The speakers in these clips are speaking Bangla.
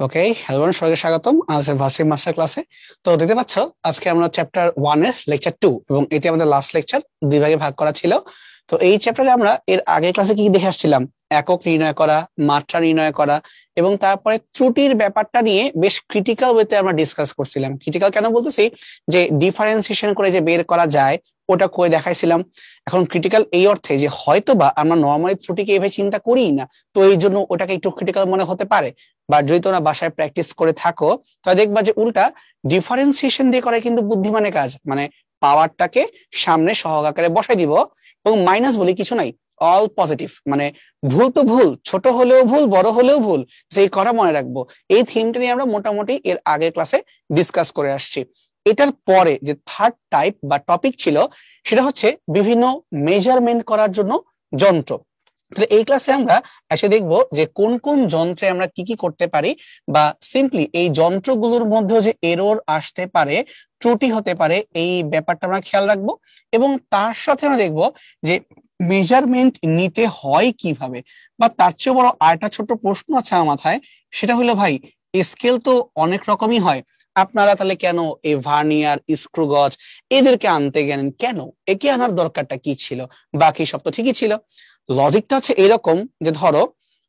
ওকে, হ্যালো সবাইকে স্বাগতম আজকের ভার্সিটি মাস্টার ক্লাসে। তো দেখতে পাচ্ছ আজকে আমরা চ্যাপ্টার 1 এর লেকচার 2 এবং এটি আমাদের লাস্ট লেকচার, দুই ভাগে ভাগ করা ছিল। তো এই চ্যাপ্টারে আমরা এর আগের ক্লাসে কি দেখে আসছিলাম? একক নির্ণয় করা, মাত্রা নির্ণয় করা এবং তারপরে ত্রুটির ব্যাপারটা নিয়ে বেশ ক্রিটিক্যাল ওয়েতে আমরা ডিসকাস করছিলাম। ক্রিটিক্যাল কেন বলতেছি, যে ডিফারেন্সিয়েশন করে যে বের করা যায় ওটা করে দেখাইছিলাম। এখন ক্রিটিক্যাল এই অর্থে যে হয়তোবা আমরা নর্মালি ত্রুটিকে এভাবে চিন্তা করি না, তো এই জন্য ওটাকে একটু ক্রিটিক্যাল মনে হতে পারে। বা যদি তোমরা বাসায় প্র্যাকটিস করে থাকো তাহলে দেখবা যে উল্টা ডিফারেন্সিয়েশন দিয়ে করে কিন্তু বুদ্ধিমানের কাজ। মানে পাওয়ারটাকে সামনে সহগ আকারে বসাই দিব এবং মাইনাস বলি কিছু নাই, অল পজিটিভ। মানে ভুল তো ভুল, ছোট হলেও ভুল, বড় হলেও ভুল, সেই কথা মনে রাখবো। এই থিমটা নিয়ে আমরা মোটামুটি এর আগের ক্লাসে ডিসকাস করে আসছি। এটার পরে যে থার্ড টাইপ বা টপিক ছিল সেটা হচ্ছে বিভিন্ন মেজারমেন্ট করার জন্য যন্ত্র। তাহলে এই ক্লাসে আমরা এসে দেখবো যে কোন কোন যন্ত্রে আমরা কি কি করতে পারি, বা সিম্পলি এই যন্ত্রগুলোর মধ্যে যে এরর আসতে পারে, ত্রুটি হতে পারে, এই ব্যাপারটা আমরা খেয়াল রাখবো। এবং তার সাথে আমরা দেখবো যে মেজারমেন্ট নিতে হয় কিভাবে। বা তার চেয়ে বড় আরেকটা ছোট্ট প্রশ্ন আছে আমার মাথায়, সেটা হলো ভাই স্কেল তো অনেক রকমই হয়, আপনারা তাহলে কেন এই ভার্নিয়ার, স্ক্রু গজ এদেরকে আনতে গেলেন কেন? একে আনার দরকারটা কি ছিল? বাকি সব তো ঠিকই ছিল। লজিকটা হচ্ছে এরকম যে ধরো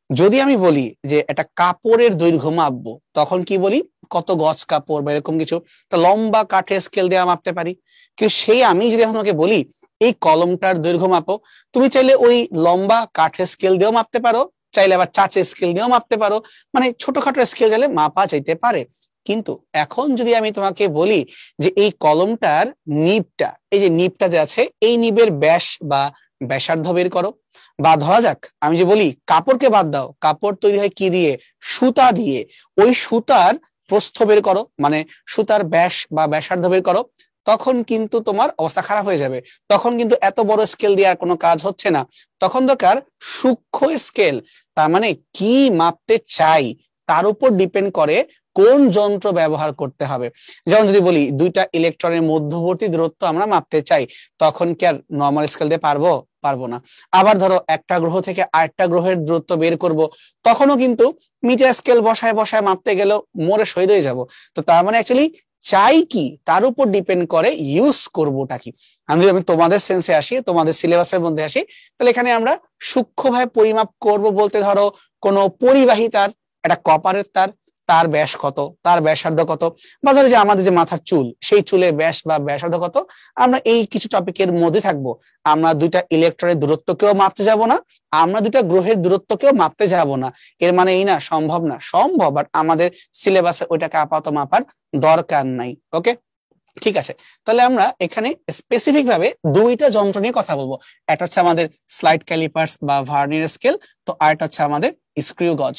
যদি আমি বলি যে একটা কাপড়ের দৈর্ঘ্য মাপবো, তখন কি বলি কত গজ কাপড় বা এরকম কিছু, তা লম্বা কাঠের স্কেল দিয়ে মাপতে পারি। কিন্তু সেই আমি যদি এখন তোমাকে বলি এই কলমটার দৈর্ঘ্য মাপো, তুমি চাইলে ওই লম্বা কাঠের স্কেল দিয়েও মাপতে পারো, চাইলে আবার চাচের স্কেল দিয়েও মাপতে পারো, মানে ছোটখাটো স্কেল দিলে মাপা যাইতে পারে। কিন্তু এখন যদি আমি তোমাকে বলি যে এই কলমটার নিবটা, এই যে নিবটা যে আছে এই নিবের ব্যাস বা ব্যাসার্ধ বের করো। বা ধরা যাক আমি যে বলি কাপড়কে বাদ দাও, কাপড় তৈরি হয় কি দিয়ে? সুতা দিয়ে। ওই সুতার প্রস্থ বের করো, মানে সুতার ব্যাস বা ব্যাসার্ধ বের করো। তখন কিন্তু তোমার অবস্থা খারাপ হয়ে যাবে। তখন কিন্তু এত বড় স্কেল দিয়ে আর কোনো কাজ হচ্ছে না, তখন দরকার সূক্ষ্ম স্কেল। তার মানে কি মাপতে চাই তার উপর ডিপেন্ড করে কোন যন্ত্র ব্যবহার করতে হবে। যেমন যদি বলি দুইটা ইলেকট্রনের মধ্যবর্তী দূরত্ব আমরা মাপতে চাই, তখন কি আর নর্মাল স্কেল দিয়ে পারবো? পারবো না। আবার ধরো একটা গ্রহ থেকে আরেকটা গ্রহের দূরত্ব বের করব, তখনও কিন্তু মিটার স্কেল বসায় বসায় মাপতে গেলেও মরে শহীদ হয়ে যাব। তো তার মানে অ্যাকচুয়ালি চাই কি তার উপর ডিপেন্ড করে ইউজ করবোটা কি। আমি তোমাদের সেন্সে আসি, তোমাদের সিলেবাসের মধ্যে আসি, তাহলে এখানে আমরা সূক্ষ্মভাবে পরিমাপ করব বলতে ধরো কোনো পরিবাহী তার, একটা কপারের তার, তার ব্যাস কত, তার ব্যাসার্ধ কত, বা ধরো যে আমাদের যে মাথার চুল, সেই চুলের ব্যাস বা ব্যাসার্ধ কত। আমরা এই কিছু টপিকের মধ্যে থাকবো। আমরা দুইটা ইলেকট্রনের দূরত্বকেও মাপতে যাব না, আমরা দুইটা গ্রহের দূরত্বকেও মাপতে যাব না। এর মানে এই না সম্ভব না, সম্ভব, বাট আমাদের সিলেবাসে ওইটাকে আপাতত মাপার দরকার নাই। ওকে, ঠিক আছে। তাহলে আমরা এখানে স্পেসিফিক ভাবে দুইটা যন্ত্র নিয়ে কথা বলবো। একটা হচ্ছে আমাদের স্লাইড ক্যালিপার্স বা ভার্নিয়ার স্কেল, তো আরেকটা হচ্ছে আমাদের স্ক্রু গজ।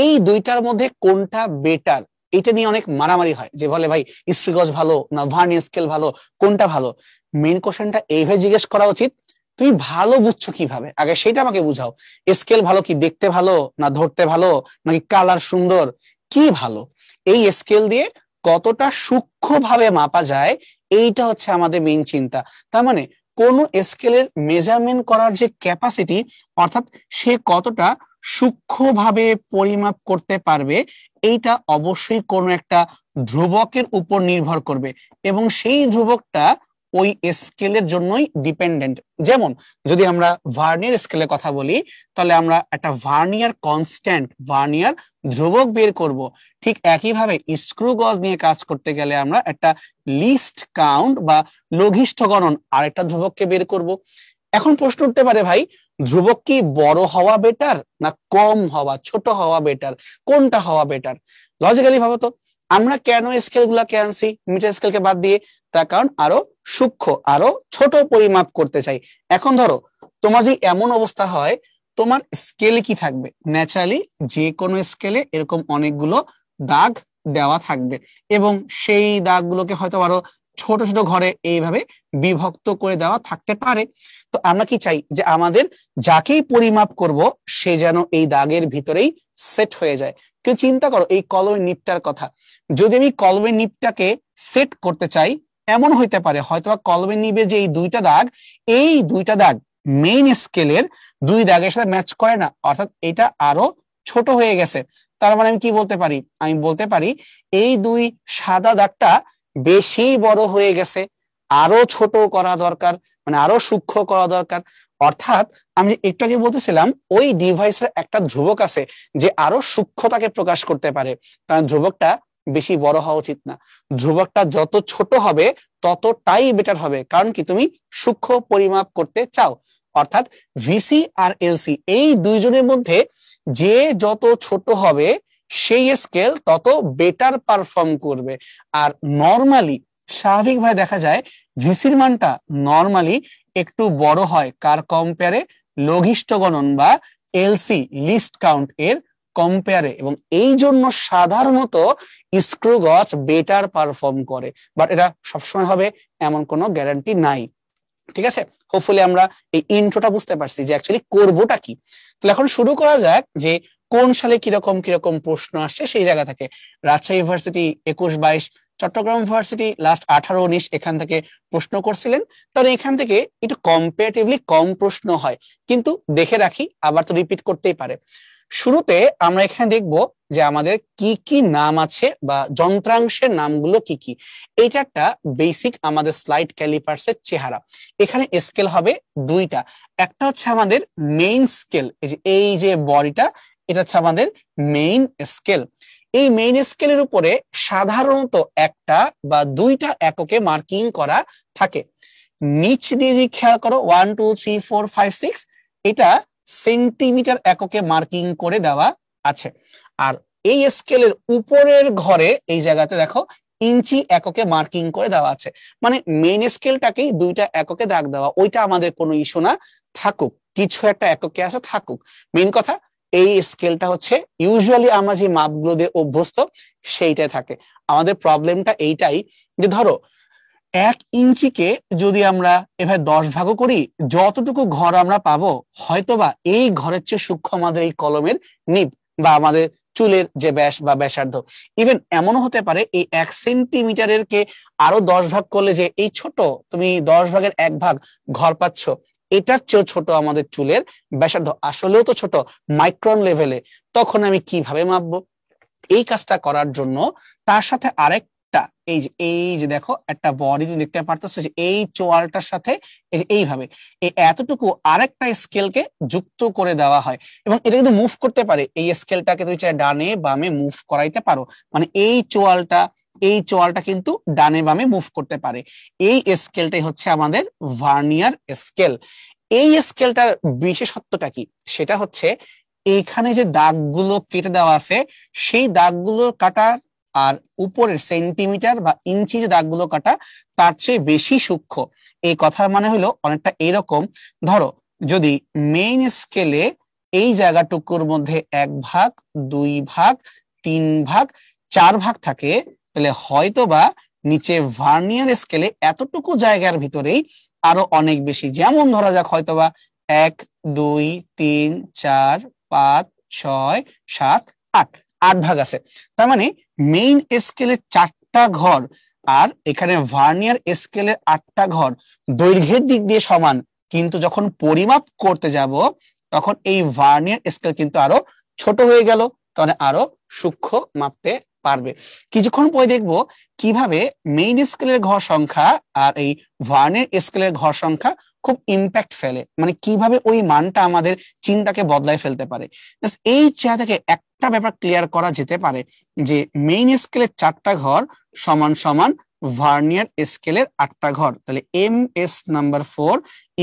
এই দুইটার মধ্যে কোনটা বেটার, এটা নিয়ে অনেক মারামারি হয়, যে বলে ভাই স্ক্রু গজ ভালো না ভার্নিয়ার স্কেল ভালো, কোনটা ভালো? মেইন কোশ্চেনটা এইভাবে জিজ্ঞেস করা উচিত, তুমি ভালো বুঝছো কিভাবে আগে সেটা আমাকে বুঝাও। স্কেল ভালো কি দেখতে ভালো, না ধরতে ভালো, নাকি কালার সুন্দর, কি ভালো? এই স্কেল দিয়ে কতটা সূক্ষ্মভাবে মাপা যায়, এইটা হচ্ছে আমাদের মেইন চিন্তা। তার মানে কোন স্কেলের মেজারমেন্ট করার যে ক্যাপাসিটি, অর্থাৎ সে কতটা সূক্ষ্মভাবে পরিমাপ করতে পারবে, এইটা অবশ্যই কোনো একটা ধ্রুবকের উপর নির্ভর করবে, এবং সেই ধ্রুবকটা ওই স্কেলের জন্যই ডিপেন্ডেন্ট। যেমন যদি আমরা ভার্নিয়ার স্কেলের কথা বলি, তাহলে আমরা একটা ভার্নিয়ার কনস্ট্যান্ট, ভার্নিয়ার ধ্রুবক বের করব। ঠিক একইভাবে স্ক্রু গজ নিয়ে কাজ করতে গেলে আমরা একটা লিস্ট কাউন্ট বা লঘিষ্ঠ গণন আরেকটা ধ্রুবককে বের করব। এখন প্রশ্ন উঠতে পারে ভাই ধ্রুবক কি বড় হওয়া বেটার, না কম হওয়া, ছোট হওয়া বেটার, কোনটা হওয়া বেটার? লজিক্যালি ভাবো তো, আমরা কেন স্কেল গুলাকে আনছি মিটার স্কেলকে বাদ দিয়ে? তার কারণ আরো সূক্ষ্ম, আরো ছোট পরিমাপ করতে চাই। এখন ধরো তোমার যদি এমন অবস্থা হয়, তোমার স্কেলে কি থাকবে, ন্যাচারালি যে কোনো স্কেলে এরকম অনেকগুলো দাগ দেওয়া থাকবে, এবং সেই দাগগুলোকে হয়তো আরো ছোট ছোট ঘরে এইভাবে বিভক্ত করে দেওয়া থাকতে পারে। তো আমরা কি চাই যে আমাদের যাকেই পরিমাপ করব সে যেন এই দাগের ভিতরেই সেট হয়ে যায়। কেউ চিন্তা করো এই কলমের নিপটার কথা, যদি আমি কলমের নিপটাকে সেট করতে চাই, এমন হইতে পারে হয়তোবা কলমের নিবের যে এই দুইটা দাগ মেইন স্কেলের দুই দাগের সাথে ম্যাচ করে না, অর্থাৎ এটা আরো ছোট হয়ে গেছে। তার মানে আমি কি বলতে পারি, আমি বলতে পারি এই দুই সাদা দাগটা বেশি বড় হয়ে গেছে, আরো ছোট করা দরকার, মানে আরো সূক্ষ্ম করা দরকার। অর্থাৎ আমি একটু আগে বলতেছিলাম ওই ডিভাইসের একটা ধ্রুবক আছে যে আরো সূক্ষ্মতাকে প্রকাশ করতে পারে, কারণ ধ্রুবকটা বেশি বড় হওয়া উচিত না। ধ্রুবকটা যত ছোট হবে ততটাই বেটার হবে, কারণ কি তুমি সূক্ষ্ম পরিমাপ করতে চাও। অর্থাৎ ভিসি আর এলসি এই দুইজনের মধ্যে যে যত ছোট হবে সেই স্কেল তত বেটার পারফর্ম করবে। আর নর্মালি স্বাভাবিকভাবে দেখা যায় ভিসির মানটা নর্মালি একটু বড় হয় কার কম্পেয়ারে, লঘিষ্ঠ গণন বা এলসি লিস্ট কাউন্ট এর কম্পেয়ারে, এবং এই জন্য সাধারণত স্ক্রু গজ বেটার পারফর্ম করে। বাট এটা সবসময় হবে এমন কোনো গ্যারান্টি নাই। ঠিক আছে, হোপফুলি আমরা এই ইন্ট্রোটা বুঝতে পারছি যে অ্যাকচুয়ালি করবোটা কি। তাহলে এখন শুরু করা যাক যে কোন সালে কিরকম কিরকম প্রশ্ন আসছে সেই জায়গা থেকে। Rajshahi university 21-22, Chittagong university last 18-19 এখান থেকে প্রশ্ন করছিলেন। তাহলে এখান থেকে একটু কম্পারেটিভলি কম প্রশ্ন হয়, কিন্তু দেখে রাখি আবার তো রিপিট করতেই পারে। শুরুতে আমরা এখানে দেখব যে আমাদের কি কি নাম আছে বা যন্ত্রাংশের নামগুলো কি কি। এইটা একটা বেসিক আমাদের স্লাইড ক্যালিপার্সের চেহারা। এখানে স্কেল হবে দুইটা, একটা হচ্ছে আমাদের মেইন স্কেল, এই যে বডিটা, এটা হচ্ছে আমাদের মেইন স্কেল। এই মেইন স্কেলের উপরে সাধারণত একটা বা দুইটা এককে মার্কিং করা থাকে। নিচ দিয়ে যে খেয়াল করো 1 2 3 4 5 6, এটা সেন্টিমিটার এককে মার্কিং করে দেওয়া আছে। আর এই স্কেলের উপরের ঘরে এই জায়গাতে দেখো ইঞ্চি এককে মার্কিং করে দেওয়া আছে, মানে মেইন স্কেলটাকেই দুইটা এককে দাগ দেওয়া, ওইটা আমাদের কোনো ইস্যু না, থাকুক কিছু একটা এককে আছে থাকুক। মেইন কথা এই স্কেলটা হচ্ছে ইউজুয়ালি আমরা যে মাপগুলো দিয়ে অভ্যস্ত সেইটাই থাকে। আমাদের প্রবলেমটা এইটাই যে ধরো 1 ইঞ্চিকে যদি আমরা এভাবে 10 ভাগও করি, যতটুকু ঘর আমরা পাবো হয়তোবা এই ঘরের চেয়ে সূক্ষ্ম আমাদের এই কলমের নিব বা আমাদের চুলের যে ব্যাস বা ব্যাসার্ধ। ইভেন এমনও হতে পারে এই 1 সেন্টিমিটারের কে আরো 10 ভাগ করলে যে এই ছোট তুমি 10 ভাগের 1 ভাগ ঘর পাচ্ছ, এটার চেয়েও ছোট আমাদের চুলের ব্যাসার্ধ, আসলেও তো ছোট মাইক্রন লেভেলে। তখন আমি কিভাবে মাপবো? এই কাজটা করার জন্য তার সাথে আরেকটা এই যে দেখো একটা বডি দেখতে পারতেছো যে এই চোয়ালটার সাথে এই যে এইভাবে এই এতটুকু আরেকটা স্কেলকে যুক্ত করে দেওয়া হয়, এবং এটা কিন্তু মুভ করতে পারে। এই স্কেলটাকে তুমি চাই ডানে বামে মুভ করাইতে পারো, মানে এই চোয়ালটা কিন্তু ডানে বামে মুভ করতে পারে। এই স্কেলটাই হচ্ছে আমাদের ভার্নিয়ার স্কেল। এই স্কেলটার বিশেষত্বটা কি, সেটা হচ্ছে এইখানে যে দাগগুলো কেটে দেওয়া আছে সেই দাগগুলোর কাটা আর উপরের সেন্টিমিটার বা ইঞ্চি যে দাগগুলো কাটা তার চেয়ে বেশি সূক্ষ্ম। এই কথার মানে হলো অনেকটা এরকম, ধরো যদি মেইন স্কেলে এই জায়গাটুকুর মধ্যে 1 ভাগ 2 ভাগ 3 ভাগ 4 ভাগ থাকে, তাহলে হয়তোবা নিচে ভার্নিয়ার স্কেলে এতটুকু জায়গার ভিতরেই আরো অনেক বেশি, যেমন ধরা যাক হয়তোবা 1 2 3 4 5 6 7 8 8 ভাগ আছে। তার মানে মেইন স্কেলের 4টা ঘর আর এখানে ভার্নিয়ার স্কেলের 8টা ঘর দৈর্ঘ্যের দিক দিয়ে সমান, কিন্তু যখন পরিমাপ করতে যাব তখন এই ভার্নিয়ার স্কেল কিন্তু আরো ছোট হয়ে গেল, তাহলে আরো সূক্ষ্ম মাপতে পারবে। কিছুক্ষণ পরে দেখবো কিভাবে মেইন স্কেলের ঘর সংখ্যা আর এই ভার্নিয়ার স্কেলের ঘর সংখ্যা খুব ইম্প্যাক্ট ফেলে, মানে কিভাবে ওই মানটা আমাদের চিন্তাকে বদলায় ফেলতে পারে। এই চেহারা থেকে একটা ব্যাপার ক্লিয়ার করা যেতে পারে যে মেইন স্কেলের 4টা ঘর সমান সমান ভার্নিয়ার স্কেলের 8টা ঘর, তাহলে MS number 4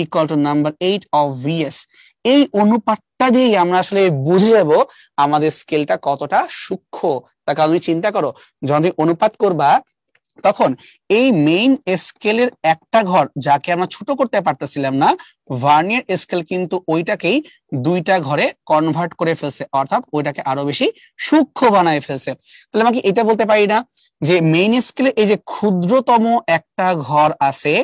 equal to number 8 of VS। এই অনুপাতটা দিয়েই আমরা আসলে বুঝে যাব আমাদের স্কেলটা কতটা সূক্ষ্ম। তার কারণ তুমি চিন্তা করো, যখন তুমি অনুপাত করবা তখন এই মেইন স্কেলের একটা ঘর যাকে আমরা ছোট করতে পারতেছিলাম না, ভার্নিয়ার স্কেল কিন্তু ওইটাকেই 2টা ঘরে কনভার্ট করে ফেলছে, অর্থাৎ ওইটাকে আরো বেশি সূক্ষ্ম বানায় ফেলছে। তাহলে আমাকে এটা বলতে পারি না যে মেইন স্কেলে এই যে ক্ষুদ্রতম একটা ঘর আছে,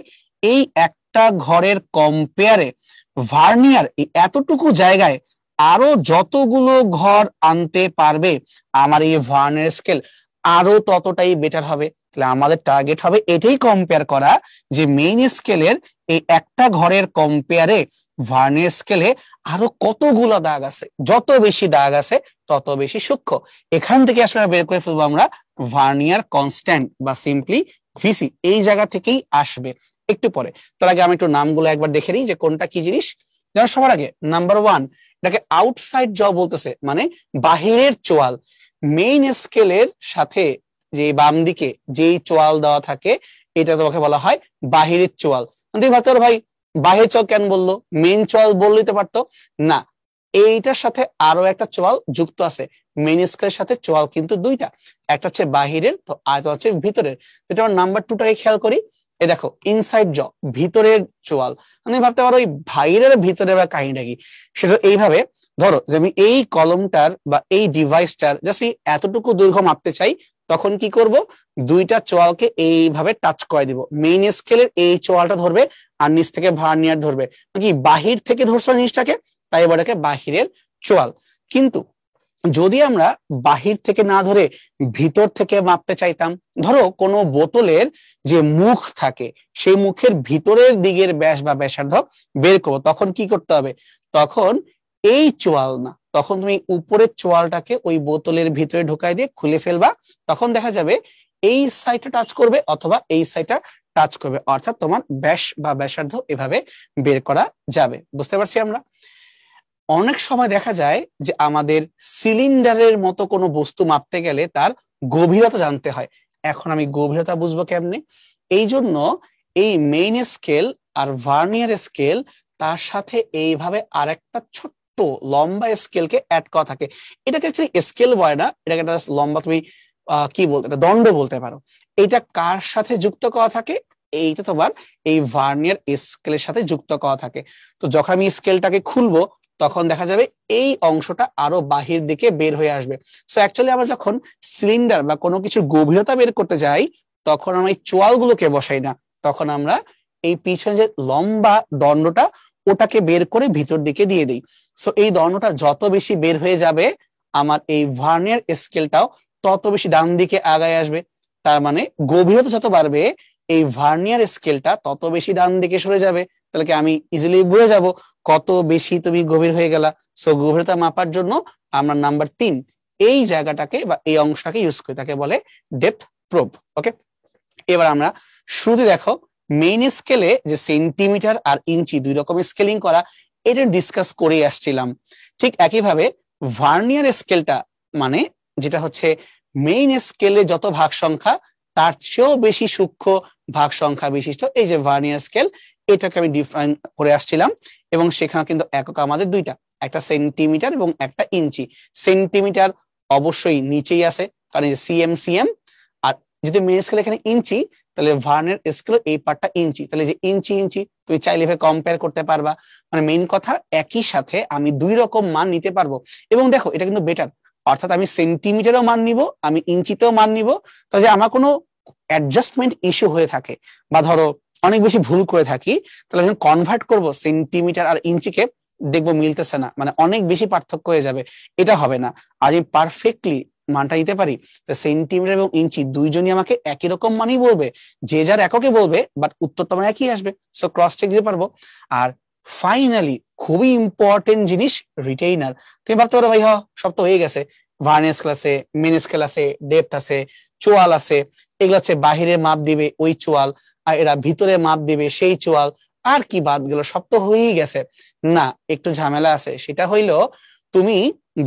এই একটা ঘরের কম্পেয়ারে ভার্নিয়ার এতটুকু জায়গায় আরো যতগুলো ঘর আনতে পারবে আমার এই ভার্নিয়ার স্কেল আরো ততটাই বেটার হবে। তাহলে আমাদের টার্গেট হবে এটাই কম্পেয়ার করা যে মেইন স্কেলের এই একটা ঘরের কম্পেয়ারে ভার্নিয়ার স্কেলে আরো কতগুলো দাগ আছে, যত বেশি দাগ আছে তত বেশি সূক্ষ্ম। এখান থেকে আসলে বের করে ফেলবো আমরা ভার্নিয়ার কনস্ট্যান্ট বা সিম্পলি ভিসি, এই জায়গা থেকেই আসবে একটু পরে। তার আগে আমি একটু নামগুলো একবার দেখে নিই যে কোনটা কি জিনিস। যেমন সবার আগে নাম্বার 1, এটাকে আউটসাইড জ বলতেছে, মানে বাহিরের চোয়াল। মেইন স্কেলের সাথে যে বাম দিকে যেই চোয়াল দেওয়া থাকে এটা তোমাকে বলা হয় বাহিরের চোয়াল। তুই ভাবতে পারো ভাই বাহির চোয়াল কেন বললো, মেইন চোয়াল বললেই তো পারতো না। এইটার সাথে আরো একটা চোয়াল যুক্ত আছে। মেইন স্কেলের সাথে চোয়াল কিন্তু দুইটা, একটা হচ্ছে বাহিরের তো আর হচ্ছে ভিতরের। যেটা আমার নাম্বার 2টাকে খেয়াল করি, এই দেখো ইনসাইড জ, ভিতরের চোয়াল। মানে ভাবতে পারো ওই বাইরের ভিতরে বা কাহিনীটা কি, সেটা এইভাবে ধরো যে আমি এই কলমটার বা এই ডিভাইসটার জাস্ট এতটুকু দৈর্ঘ্য মাপতে চাই, তখন কি করব, দুইটা চোয়ালকে এইভাবে টাচ করে দিব। মেইন স্কেলের এই চোয়ালটা ধরবে আর নিচ থেকে ভার্নিয়ার ধরবে, কি বাহির থেকে ধরছো জিনিসটাকে, তাই এটাকে বাহিরের চোয়াল। কিন্তু যদি আমরা বাহির থেকে না ধরে ভিতর থেকে মাপতে চাইতাম, ধরো কোনো বোতলের যে মুখ থাকে সেই মুখের ভিতরের দিকের ব্যাস বা ব্যাসার্ধ বের করবো, তখন কি করতে হবে, তখন এই চোয়াল না, তখন তুমি উপরের চোয়ালটাকে ওই বোতলের ভিতরে ঢুকাই দিয়ে খুলে ফেলবা। তখন দেখা যাবে এই সাইডটা টাচ করবে অথবা এই সাইডটা টাচ করবে, অর্থাৎ তোমার ব্যাস বা ব্যাসার্ধ এভাবে বের করা যাবে। বুঝতে পারছি আমরা? অনেক সময় দেখা যায় যে আমাদের সিলিন্ডারের মতো কোনো বস্তু মাপতে গেলে তার গভীরতা জানতে হয়। এখন আমি গভীরতা বুঝবো কেমনে? এই জন্য এই মেইন স্কেল আর ভার্নিয়ার স্কেল তার সাথে এইভাবে আরেকটা ছোট্ট লম্বা স্কেলকে অ্যাড করা থাকে। এটাকে অ্যাকচুয়ালি স্কেল বলে না, এটাকে একটা লম্বা তুমি কি বলতে, এটা দণ্ড বলতে পারো। এটা কার সাথে যুক্ত করা থাকে? এইটা তোমার এই ভার্নিয়ার স্কেলের সাথে যুক্ত করা থাকে। তো যখন আমি স্কেলটাকে খুলবো তখন দেখা যাবে এই অংশটা আরো বাহির দিকে বের হয়ে আসবে। সো অ্যাকচুয়ালি আমরা যখন সিলিন্ডার বা কোনো কিছুর গভীরতা বের করতে যাই তখন আমরা এই চোয়ালগুলোকে বসাই না, তখন আমরা এই পিছনে যে লম্বা দণ্ডটা ওটাকে বের করে ভিতর দিকে দিয়ে দিই। সো এই দণ্ডটা যত বেশি বের হয়ে যাবে আমার এই ভার্নিয়ার স্কেলটাও তত বেশি ডান দিকে আগায় আসবে। তার মানে গভীরতা যত বাড়বে এই ভার্নিয়ার স্কেলটা তত বেশি ডান দিকে সরে যাবে। তাহলে কি আমি ইজিলি বুঝে যাব কত বেশি তুমি গভীর হয়ে গেলা। সো গভীরতা মাপার জন্য আমরা নাম্বার 3 এই জায়গাটাকে বা এই অংশটাকে ইউজ করি, তাকে বলে ডেপথ প্রোব। ওকে, এবার আমরা শুরুতে দেখো মেইন স্কেলে যে সেন্টিমিটার আর ইঞ্চি দুই রকমের স্কেলিং করা, এটা ডিসকাস করে আসছিলাম। ঠিক একইভাবে ভার্নিয়ার স্কেলটা মানে যেটা হচ্ছে মেইন স্কেলে যত ভাগ সংখ্যা তার চেয়েও বেশি সূক্ষ্ম ভাগ সংখ্যা বিশিষ্ট এই যে ভার্নিয়ার স্কেল, এটাকে আমি ডিফাইন করে আসছিলাম। এবং সেখানে কিন্তু একক আমাদের দুইটা, একটা সেন্টিমিটার এবং একটা ইঞ্চি। সেন্টিমিটার অবশ্যই নিচেই আছে কারণ এই যে সিএম সিএম, আর যদি মেইন স্কেল এখানে ইঞ্চি তাহলে ভার্নিয়ার স্কেল এই পার্টটা ইঞ্চি, তাহলে যে ইঞ্চি ইঞ্চি তুমি চাইলে কম্পেয়ার করতে পারবা। মানে মেইন কথা একই সাথে আমি দুই রকম মান নিতে পারবো। এবং দেখো এটা কিন্তু বেটার, অর্থাৎ আমি সেন্টিমিটারও মান নিব, আমি ইঞ্চিতেও মান নিব। তো যে আমার কোনো অ্যাডজাস্টমেন্ট ইস্যু হয়ে থাকে বা ধরো অনেক বেশি ভুল করে থাকি, তাহলে আমি কনভার্ট করব সেন্টিমিটার আর ইঞ্চিকে, দেখবো মিলতেছে না, মানে অনেক বেশি পার্থক্য হয়ে যাবে, এটা হবে না। আর আমি পারফেক্টলি মানটা নিতে পারি, সেন্টিমিটার এবং ইঞ্চি দুইজনই আমাকে একই রকম মানই বলবে, যে যার এককে বলবে বাট উত্তরটা আমার একই আসবে। সো ক্রস চেক দিতে পারবো। আর ফাইনালি খুবই ইম্পর্টেন্ট জিনিস রিটেইনার। তুমি ভাবতে পারো ভাই সব তো হয়ে গেছে, ভার্নিয়ার স্কেল আছে, মেইন স্কেল আছে, ডেপথ আছে, চোয়াল আছে, এগুলো হচ্ছে বাহিরে মাপ দিবে ওই চোয়াল, আর এরা ভিতরে মাপ দিবে সেই চোয়াল, আর কি বাদ গেল, সব তো হয়েই গেছে। না, একটু ঝামেলা আছে। সেটা হইলো তুমি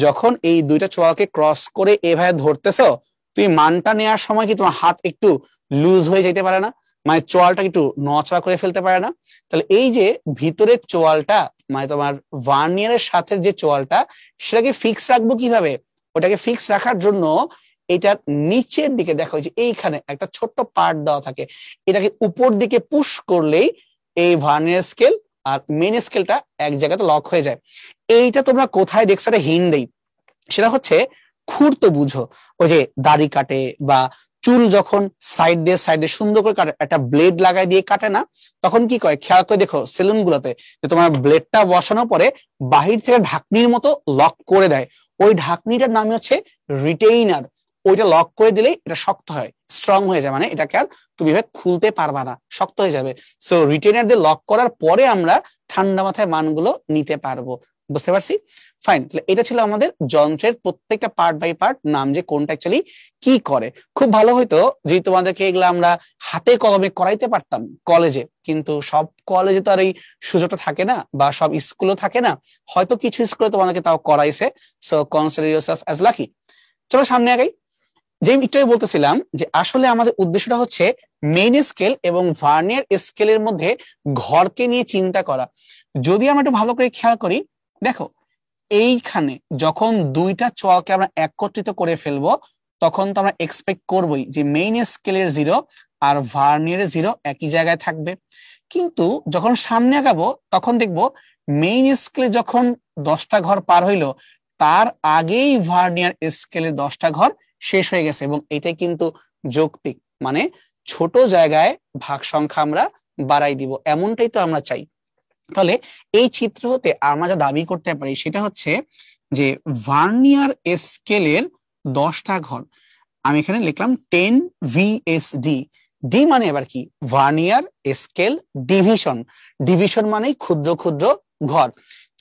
যখন এই দুইটা চোয়ালকে ক্রস করে এভাবে ধরতেছো, তুমি মানটা নেওয়ার সময় কি তোমার হাত একটু লুজ হয়ে যেতে পারে না, মানে চোয়ালটা একটু নড়াচড়া করে ফেলতে পারে না? তাহলে এই যে ভিতরের চোয়ালটা মানে তোমার ভার্নিয়ারের সাথে যে চোয়ালটা, সেটাকে ফিক্স রাখবো কিভাবে? ওটাকে ফিক্স রাখার জন্য এটার নিচের দিকে দেখো যে এইখানে একটা ছোট্ট পার্ট দেওয়া থাকে, এটাকে উপর দিকে পুশ করলেই এই ভার্নিয়ার স্কেল আর মেইন স্কেলটা এক জায়গাতে লক হয়ে যায়। এইটা তোমরা কোথায় দেখছো একটা হিন্ট দেই, সেটা হচ্ছে খুঁড়তো বুঝো, ওই যে দাড়ি কাটে বা চুল যখন সাইড দিয়ে সাইডে সুন্দর করে কাটে, একটা ব্লেড লাগাই দিয়ে কাটে না, তখন কি করে খেয়াল করে দেখো সেলুন গুলোতে যে তোমার ব্লেডটা বসানোর পরে বাহির থেকে ঢাকনির মতো লক করে দেয়, ওই ঢাকনিটার নাম হচ্ছে রিটেইনার। ওইটা লক করে দিলেই এটা শক্ত হয়, স্ট্রং হয়ে যায়, মানে এটাকে আর তুমি খুলতে পারবা না, শক্ত হয়ে যাবে। সো রিটেইনার দিয়ে লক করার পরে আমরা ঠান্ডা মাথায় মানগুলো নিতে পারবো। বুঝতে পারছি? ফাইন, তাহলে এটা ছিল আমাদের যন্ত্রের প্রত্যেকটা পার্ট বাই পার্ট নাম, যে কোনটা অ্যাকচুয়ালি কি করে। খুব ভালো হইতো যদি তোমাদেরকে এগুলো আমরা হাতে কলমে করাইতে পারতাম কলেজে, কিন্তু সব কলেজে তো আর এই সুযোগটা থাকে না, বা সব স্কুলও থাকে না। হয়তো কিছু স্কুলে তোমাদেরকে তাও করাইছে, so consider yourself as lucky. চলো সামনে আগাই। যে একটু বলতেছিলাম যে আসলে আমাদের উদ্দেশ্যটা হচ্ছে মেইন স্কেল এবং ভার্নিয়ার স্কেলের মধ্যে ঘরকে নিয়ে চিন্তা করা। যদি আমরা একটু ভালো করে খেয়াল করি, দেখো এইখানে যখন দুইটা চলকে আমরা একত্রিত করে ফেলবো, তখন তো আমরা এক্সপেক্ট করবোই যে মেইন স্কেলের 0 আর ভার্নিয়ারের 0 একই জায়গায় থাকবে। কিন্তু যখন সামনে আগাবো তখন দেখবো মেইন স্কেলে যখন 10টা ঘর পার হইলো, তার আগেই ভার্নিয়ার স্কেলের 10টা ঘর শেষ হয়ে গেছে, এবং এটাই কিন্তু যৌক্তিক, মানে ছোট জায়গায় ভাগ সংখ্যা আমরা বাড়াই দিব, এমনটাই তো আমরা চাই। তাহলে এই চিত্র হতে আমরা যা দাবি করতে পারি সেটা হচ্ছে যে ভার্নিয়ার স্কেলের 10টা ঘর, আমি এখানে লিখলাম 10 VSD। ডি মানে এবার কি? Vernier scale division. ডিভিশন মানে ক্ষুদ্র ক্ষুদ্র ঘর।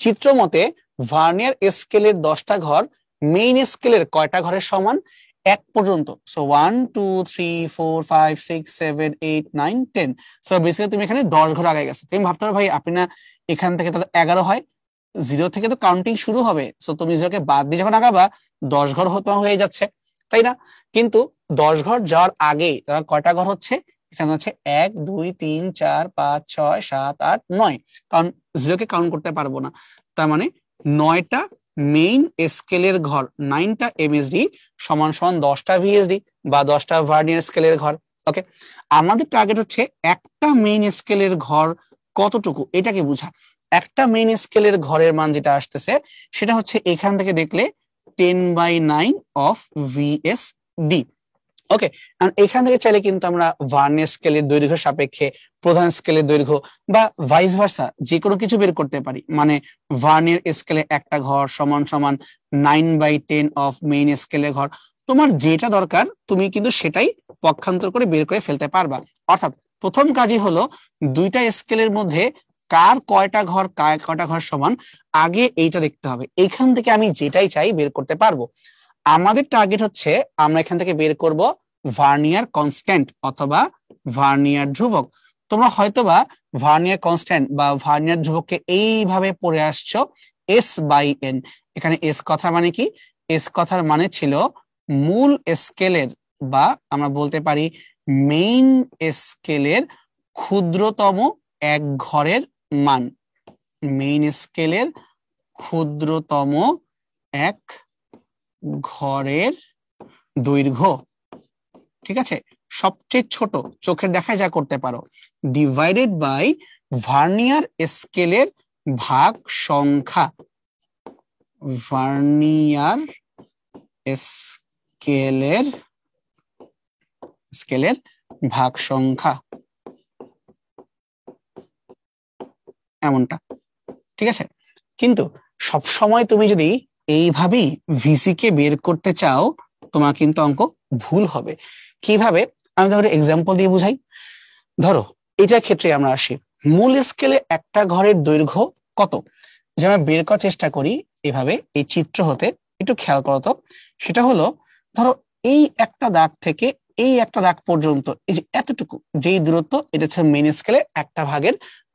চিত্র মতে ভার্নিয়ার স্কেলের 10টা ঘর মেইন স্কেলের কয়টা ঘরের সমান? 1 পর্যন্ত। সো 1 2 3 4 5 6 7 8 9 10। সো বেসিক্যালি তুমি এখানে 10 ঘর আগে গেছো। তুমি ভাবতে পারো ভাই আপনি না এখান থেকে তাহলে 11 হয়, 0 থেকে তো কাউন্টিং শুরু হবে, সো তুমি 0 কে বাদ দিয়ে যখন আগাবা 10 ঘর হয়ে যাচ্ছে, তাই না? কিন্তু 10 ঘর যাওয়ার আগে তার কয়টা ঘর হচ্ছে? এখানে হচ্ছে 1 2 3 4 5 6 7 8 9, কারণ 0 কে কাউন্ট করতে পারবো না। তার মানে 9টা মেইন স্কেলের ঘর, 9টা এমএসডি সমান সমান 10টা ভিএসডি বা 10টা ভার্নিয়ার স্কেলের ঘর। ওকে, আমাদের টার্গেট হচ্ছে একটা মেইন স্কেলের ঘর কতটুকু এটাকে বোঝা। একটা মেইন স্কেলের ঘরের মান যেটা আসতেছে সেটা হচ্ছে এখান থেকে দেখলে 10/9 অফ VSD। ওকে, এখান থেকে চাইলে কিন্তু আমরা ভার্নিয়ার স্কেলের দৈর্ঘ্য সাপেক্ষে প্রধান স্কেলের দৈর্ঘ্য বা ভাইস ভার্সা যে কোনো কিছু বের করতে পারি। মানে ভার্নিয়ার স্কেলে একটা ঘর সমান সমান 9/10 অফ মেইন স্কেলের ঘর। তোমার যেটা দরকার তুমি কিন্তু সেটাই পক্ষান্তর করে বের করে ফেলতে পারবা। অর্থাৎ প্রথম কাজই হলো দুইটা স্কেলের মধ্যে কার কয়টা ঘর কয়টা ঘর সমান, আগে এইটা দেখতে হবে। এইখান থেকে আমি যেটাই চাই বের করতে পারবো। আমাদের টার্গেট হচ্ছে আমরা এখান থেকে বের করব ভার্নিয়ার কনস্ট্যান্ট অথবা ভার্নিয়ার ধ্রুবক। তোমরা হয়তোবা ভার্নিয়ার কনস্ট্যান্ট বা ভার্নিয়ার ধ্রুবককে এইভাবে পড়ে আসছো S/N। এখানে এস কথা মানে কি? এস কথার মানে ছিল মূল স্কেলের বা আমরা বলতে পারি মেইন স্কেলের ক্ষুদ্রতম এক ঘরের মান। মেইন স্কেলের ক্ষুদ্রতম এক ঘরের দৈর্ঘ্য, ঠিক আছে, সবচেয়ে ছোট চোখের দেখায় যা করতে পারো, ডিভাইডেড বাই ভার্নিয়ার স্কেলের ভাগ সংখ্যা। ভার্নিয়ার স্কেলের ভাগ সংখ্যা, এমনটা, ঠিক আছে। কিন্তু সব সময় তুমি যদি এইভাবেই ভিসি কে বের করতে চাও তোমার কিন্তু অঙ্ক ভুল হবে। কিভাবে? আমি তোমাকে এক্সাম্পল দিয়ে বুঝাই। ধরো এটার ক্ষেত্রে আমরা আসি, মূল স্কেলে একটা ঘরের দৈর্ঘ্য কত, যে আমরা বের করার চেষ্টা করি এভাবে এই চিত্র হতে। একটু খেয়াল করো তো, সেটা হলো ধরো এই একটা দাগ থেকে এই একটা দাগ পর্যন্ত এই যে এতটুকু যেই দূরত্ব, এটা হচ্ছে মেইন স্কেলে একটা ভাগের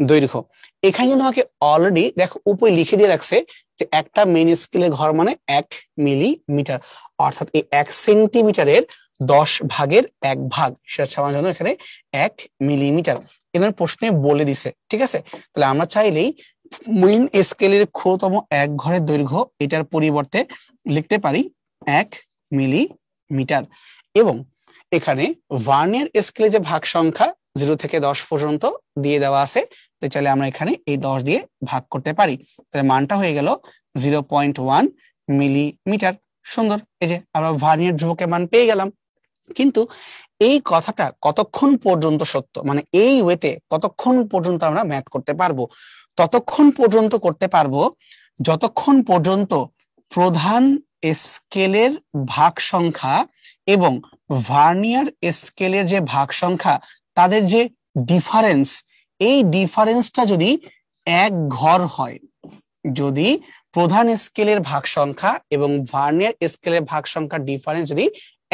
দৈর্ঘ্য। এখানে তোমাকে অলরেডি দেখো উপরে লিখে দিয়ে রাখছে যে একটা মেইন স্কেলের ঘর মানে 1 মিলিমিটার, অর্থাৎ এই 1 সেন্টিমিটারের 10 ভাগের 1 ভাগ, সেটা ছাড়ার জন্য এখানে 1 মিলিমিটার এখানে প্রশ্নে বলে দিছে, ঠিক আছে। তাহলে আমরা চাইলেই মেইন স্কেলের ক্ষুদ্রতম এক ঘরের দৈর্ঘ্য এটার পরিবর্তে লিখতে পারি 1 মিলিমিটার। এবং এখানে ভার্নিয়ার স্কেলে যে ভাগ সংখ্যা 0 থেকে 10 পর্যন্ত দিয়ে দেওয়া আছে, তো চাইলে আমরা এখানে এই 10 দিয়ে ভাগ করতে পারি, তাহলে মানটা হয়ে গেল 0.1 মিলিমিটার। সুন্দর, এই যে আমরা ভার্নিয়ার ধ্রুবকের মান পেয়ে গেলাম। কিন্তু এই কথাটা কতক্ষণ পর্যন্ত সত্য, মানে এই ওয়েতে কতক্ষণ পর্যন্ত আমরা ম্যাথ করতে পারবো? ততক্ষণ পর্যন্ত করতে পারবো যতক্ষণ পর্যন্ত প্রধান স্কেলের ভাগ সংখ্যা এবং ভার্নিয়ার স্কেলের যে ভাগ সংখ্যা তাদের যে ডিফারেন্স, এই ডিফারেন্সটা যদি 1 ঘর হয়, যদি প্রধান স্কেলের ভাগ সংখ্যা এবং ভার্নিয়ার স্কেলের ভাগ সংখ্যার ডিফারেন্স যদি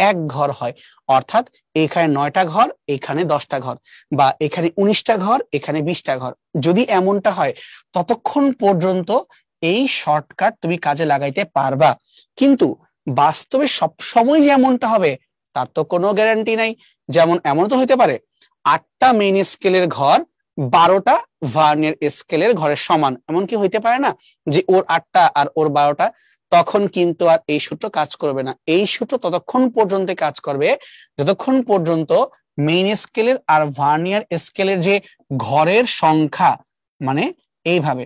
1 ঘর হয়, অর্থাৎ এখানে 9টা ঘর, এখানে 10টা ঘর, বা এখানে 19টা ঘর, এখানে 20টা ঘর, যদি এমনটা হয় ততক্ষণ পর্যন্ত এই শর্টকাট তুমি কাজে লাগাইতে পারবা। কিন্তু বাস্তবে সব সময় যে এমনটা হবে তার তো কোনো গ্যারান্টি নাই। যেমন এমন তো হইতে পারে 8টা মেইন স্কেলের ঘর 12টা ভার্নিয়ার স্কেলের ঘরের সমান, এমন কি হইতে পারে না যে ওর 8টা আর ওর 12টা? তখন কিন্তু আর এই সূত্র কাজ করবে না। এই সূত্র ততক্ষণ পর্যন্ত কাজ করবে যতক্ষণ পর্যন্ত মেইন স্কেলের আর ভার্নিয়ার স্কেলের যে ঘরের সংখ্যা, মানে এইভাবে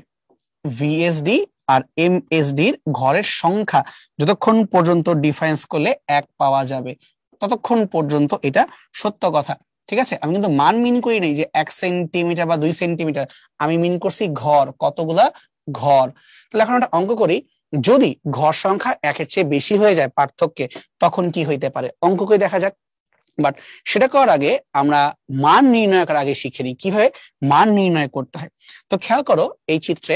ভিএসডি আর এমএসডি এর ঘরের সংখ্যা যতক্ষণ পর্যন্ত ডিফারেন্স করলে 1 পাওয়া যাবে, ততক্ষণ পর্যন্ত এটা সত্য কথা। ঠিক আছে, আমি কিন্তু মান মিন করি নাই যে 1 সেন্টিমিটার বা 2 সেন্টিমিটার, আমি মিন করছি ঘর, কতগুলা ঘর। তাহলে এখন একটা অঙ্ক করি, যদি ঘর সংখ্যা 1-এর চেয়ে বেশি হয়ে যায় পার্থক্যে, তখন কি হইতে পারে, অঙ্ক করে দেখা যাক। বাট সেটা করার আগে আমরা মান নির্ণয় করার আগে শিখে নিই কিভাবে মান নির্ণয় করতে হয়। তো খেয়াল করো এই চিত্রে,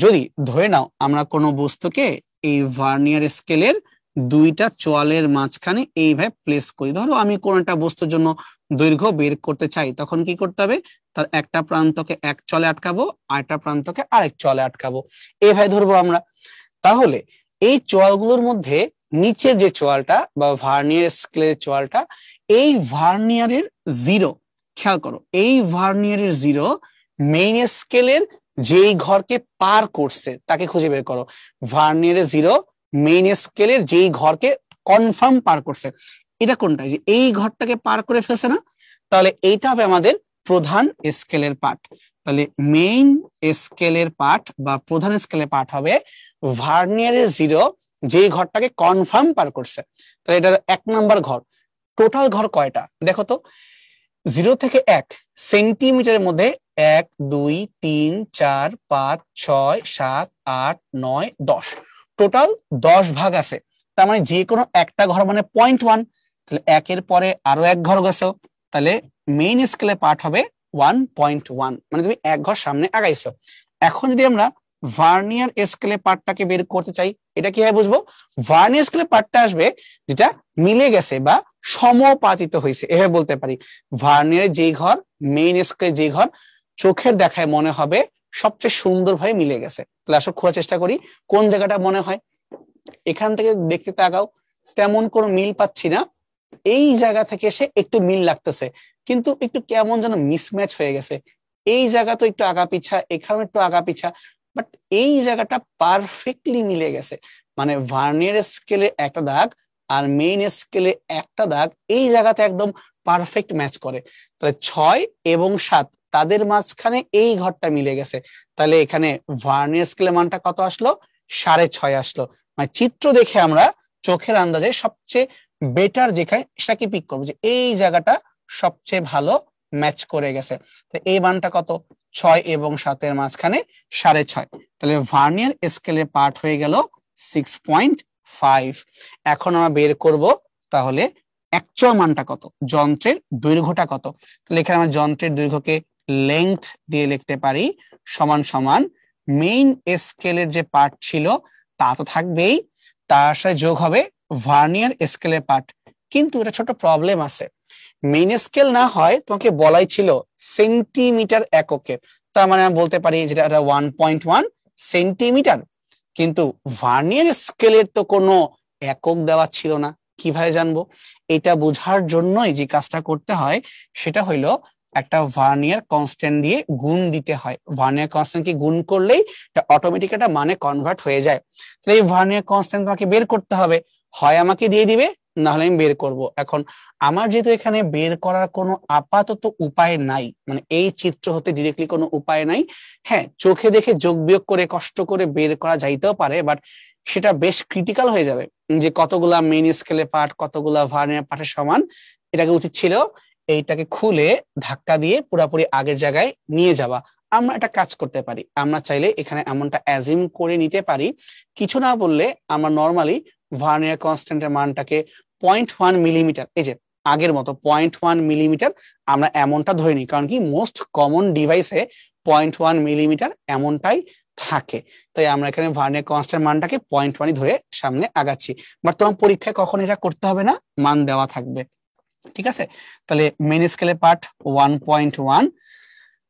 যদি ধরে নাও আমরা কোনো বস্তুকে এই ভার্নিয়ার স্কেলের 2টা চোয়ালের মাঝখানে এইভাবে প্লেস করি, ধরো আমি কোন একটা বস্তুর জন্য দৈর্ঘ্য বের করতে চাই, তখন কি করতে হবে, তার একটা প্রান্তকে এক চলে আটকাবো, আরেকটা প্রান্তকে আরেক চলে আটকাবো, এইভাবে ধরবো আমরা। তাহলে এই চোয়ালগুলোর মধ্যে নিচের যে চোয়ালটা বা ভার্নিয়ার স্কেলের চোয়ালটা, এই ভার্নিয়ারের 0, খেয়াল করো এই ভার্নিয়ারের 0 মেইন স্কেলের যেই ঘরকে পার করছে তাকে খুঁজে বের করো। ভার্নিয়ারের 0 মেইন স্কেলের যেই ঘরকে কনফার্ম পার করছে, এটা কোনটা, যে এই ঘরটাকে পার করে ফেলছে না, তাহলে এইটা হবে আমাদের প্রধান স্কেলের পার্ট। তাহলে মেইন স্কেলের পার্ট বা প্রধান স্কেলের পার্ট হবে ভার্নিয়ারের 0 যেই ঘরটাকে কনফার্ম পার করছে। তাহলে এটা 1 নাম্বার ঘর। টোটাল ঘর কয়টা দেখো তো, 0 থেকে 1 সেন্টিমিটারের মধ্যে 1 2 3 4 5 6 7 8 9 10, টোটাল 10 ভাগ আছে। তার মানে যে কোনো একটা ঘর মানে 0.1, তাহলে 1-এর পরে আরো 1 ঘর গেছো, তাহলে মেইন স্কেলে পার্ট হবে 1.1, মানে তুমি 1 ঘর সামনে আগাইছো। এখন যদি আমরা ভার্নিয়ার স্কেলে পার্টটাকে বের করতে চাই, এটা কিভাবে বুঝবো, ভার্নিয়ার স্কেলে পার্টটা আসবে যেটা মিলে গেছে বা সমানুপাতিত হয়েছে, এভাবে বলতে পারি। ভার্নিয়ারের যেই ঘর মেইন স্কেলে যেই ঘর চোখের দেখায় মনে হবে সবচেয়ে সুন্দরভাবে মিলে গেছে। তাহলে আসলে খোঁজার চেষ্টা করি কোন জায়গাটা মনে হয়। এখান থেকে দেখতে তাকাও, তেমন কোনো মিল পাচ্ছি না। এই জায়গা থেকে এসে একটু মিল লাগতেছে, কিন্তু একটু কেমন যেন মিসম্যাচ হয়ে গেছে। এই জায়গা তো একটু আগা পিছা, এখানেও একটু আগা পিছা, বাট এই জায়গাটা পারফেক্টলি মিলে গেছে। মানে ভার্নিয়ার স্কেলে একটা দাগ আর মেইন স্কেলে একটা দাগ এই জায়গাতে একদম পারফেক্ট ম্যাচ করে। তাহলে 6 এবং 7 তাদের মাঝখানে এই ঘরটা মিলে গেছে। তাহলে এখানে ভার্নিয়ার স্কেলের মানটা কত আসলো, 6.5 আসলো। মানে চিত্র দেখে আমরা চোখের আন্দাজে সবচেয়ে বেটার যেখানে সেটাকে পিক করবো, যে এই জায়গাটা সবচেয়ে ভালো ম্যাচ করে গেছে। তো এই মানটা কত, 6 এবং 7-এর মাঝখানে 6.5। তাহলে ভার্নিয়ার স্কেলের পার্ট হয়ে গেল 6.5। এখন আমরা বের করব তাহলে অ্যাকচুয়াল মানটা কত, যন্ত্রের দৈর্ঘ্যটা কত। তাহলে এখানে আমরা যন্ত্রের দৈর্ঘ্যকে লেংথ দিয়ে লিখতে পারি সমান সমান মেইন স্কেলের যে পার্ট ছিল তা তো থাকবেই, তার সাথে যোগ হবে ভার্নিয়ার স্কেলের পার্ট। কিন্তু এটা ছোট প্রবলেম আছে, মেইন স্কেল না হয় তোমাকে বলাই ছিল সেন্টিমিটার এককে, তার মানে আমি বলতে পারি যেটা 1.1 সেন্টিমিটার। কিন্তু ভার্নিয়ার স্কেলের তো কোনো একক দেওয়া ছিল না, কিভাবে জানবো? এটা বোঝার জন্যই যে কাজটা করতে হয় সেটা হইলো একটা ভার্নিয়ার কনস্ট্যান্ট দিয়ে গুণ দিতে হয়। ভার্নিয়ার কনস্ট্যান্ট কি গুণ করলেই এটা অটোমেটিক একটা মানে কনভার্ট হয়ে যায়। তাহলে এই ভার্নিয়ার কনস্ট্যান্ট তোমাকে বের করতে হবে, হয় আমাকে দিয়ে দিবে না হলে আমি বের করব। এখন আমার যেহেতু এখানে বের করার কোনো আপাতত উপায় নাই, মানে এই চিত্র হতে ডিরেক্টলি কোনো উপায় নাই। হ্যাঁ, চোখে দেখে যোগ বিয়োগ করে কষ্ট করে বের করা যাইতেও পারে, বাট সেটা বেশ ক্রিটিক্যাল হয়ে যাবে যে কতগুলা মেইন স্কেলে পার্ট কতগুলা ভার্নিয়ার পার্টের সমান। এটাকে উচিত ছিল এইটাকে খুলে ধাক্কা দিয়ে পুরাপুরি আগের জায়গায় নিয়ে যাওয়া। আমরা একটা কাজ করতে পারি, আমরা চাইলে এখানে এমনটা অ্যাজিউম করে নিতে পারি, কিছু না বললে আমরা নর্মালি ভার্নিয়ার কনস্ট্যান্টের মানটাকে 0.1 মিলিমিটার, এই যে আগের মতো 0.1 মিলিমিটার আমরা এমনটা ধরে নিই, কারণ কি মোস্ট কমন ডিভাইসে 0.1 মিলিমিটার এমনটাই থাকে। তাই আমরা এখানে ভার্নিয়ার কনস্ট্যান্ট মানটাকে 0.1 ধরে সামনে আগাচ্ছি। বাট তোমার পরীক্ষায় কখন এটা করতে হবে না, মান দেওয়া থাকবে। ঠিক আছে, তাহলে মেইন স্কেলের পার্ট 1.1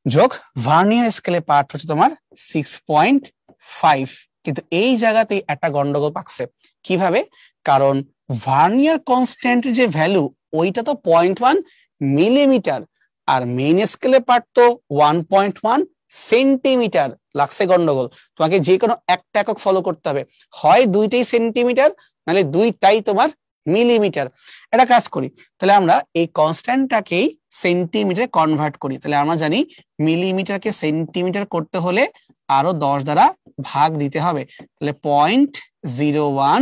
যোগ ভার্নিয়ার স্কেলের পার্ট হচ্ছে তোমার 6.5। কিন্তু এই জায়গাতেই একটা গন্ডগোল পাকছে। কিভাবে? কারণ ভার্নিয়ার কনস্ট্যান্ট যে ভ্যালু ওইটা তো 0.1 মিলিমিটার, আর মেইন স্কেলের পার্ট তো 1.1 সেন্টিমিটার। লাগছে গন্ডগোল। তোমাকে যে কোনো একটা একক ফলো করতে হবে, হয় দুইটাই সেন্টিমিটার, নাহলে দুইটাই তোমার মিলিমিটার। এটা কাজ করি, তাহলে আমরা এই কনস্ট্যান্টটাকেই সেন্টিমিটারে কনভার্ট করি। তাহলে আমরা জানি মিলিমিটারকে সেন্টিমিটার করতে হলে আরো 10 দ্বারা ভাগ দিতে হবে, তাহলে 0.01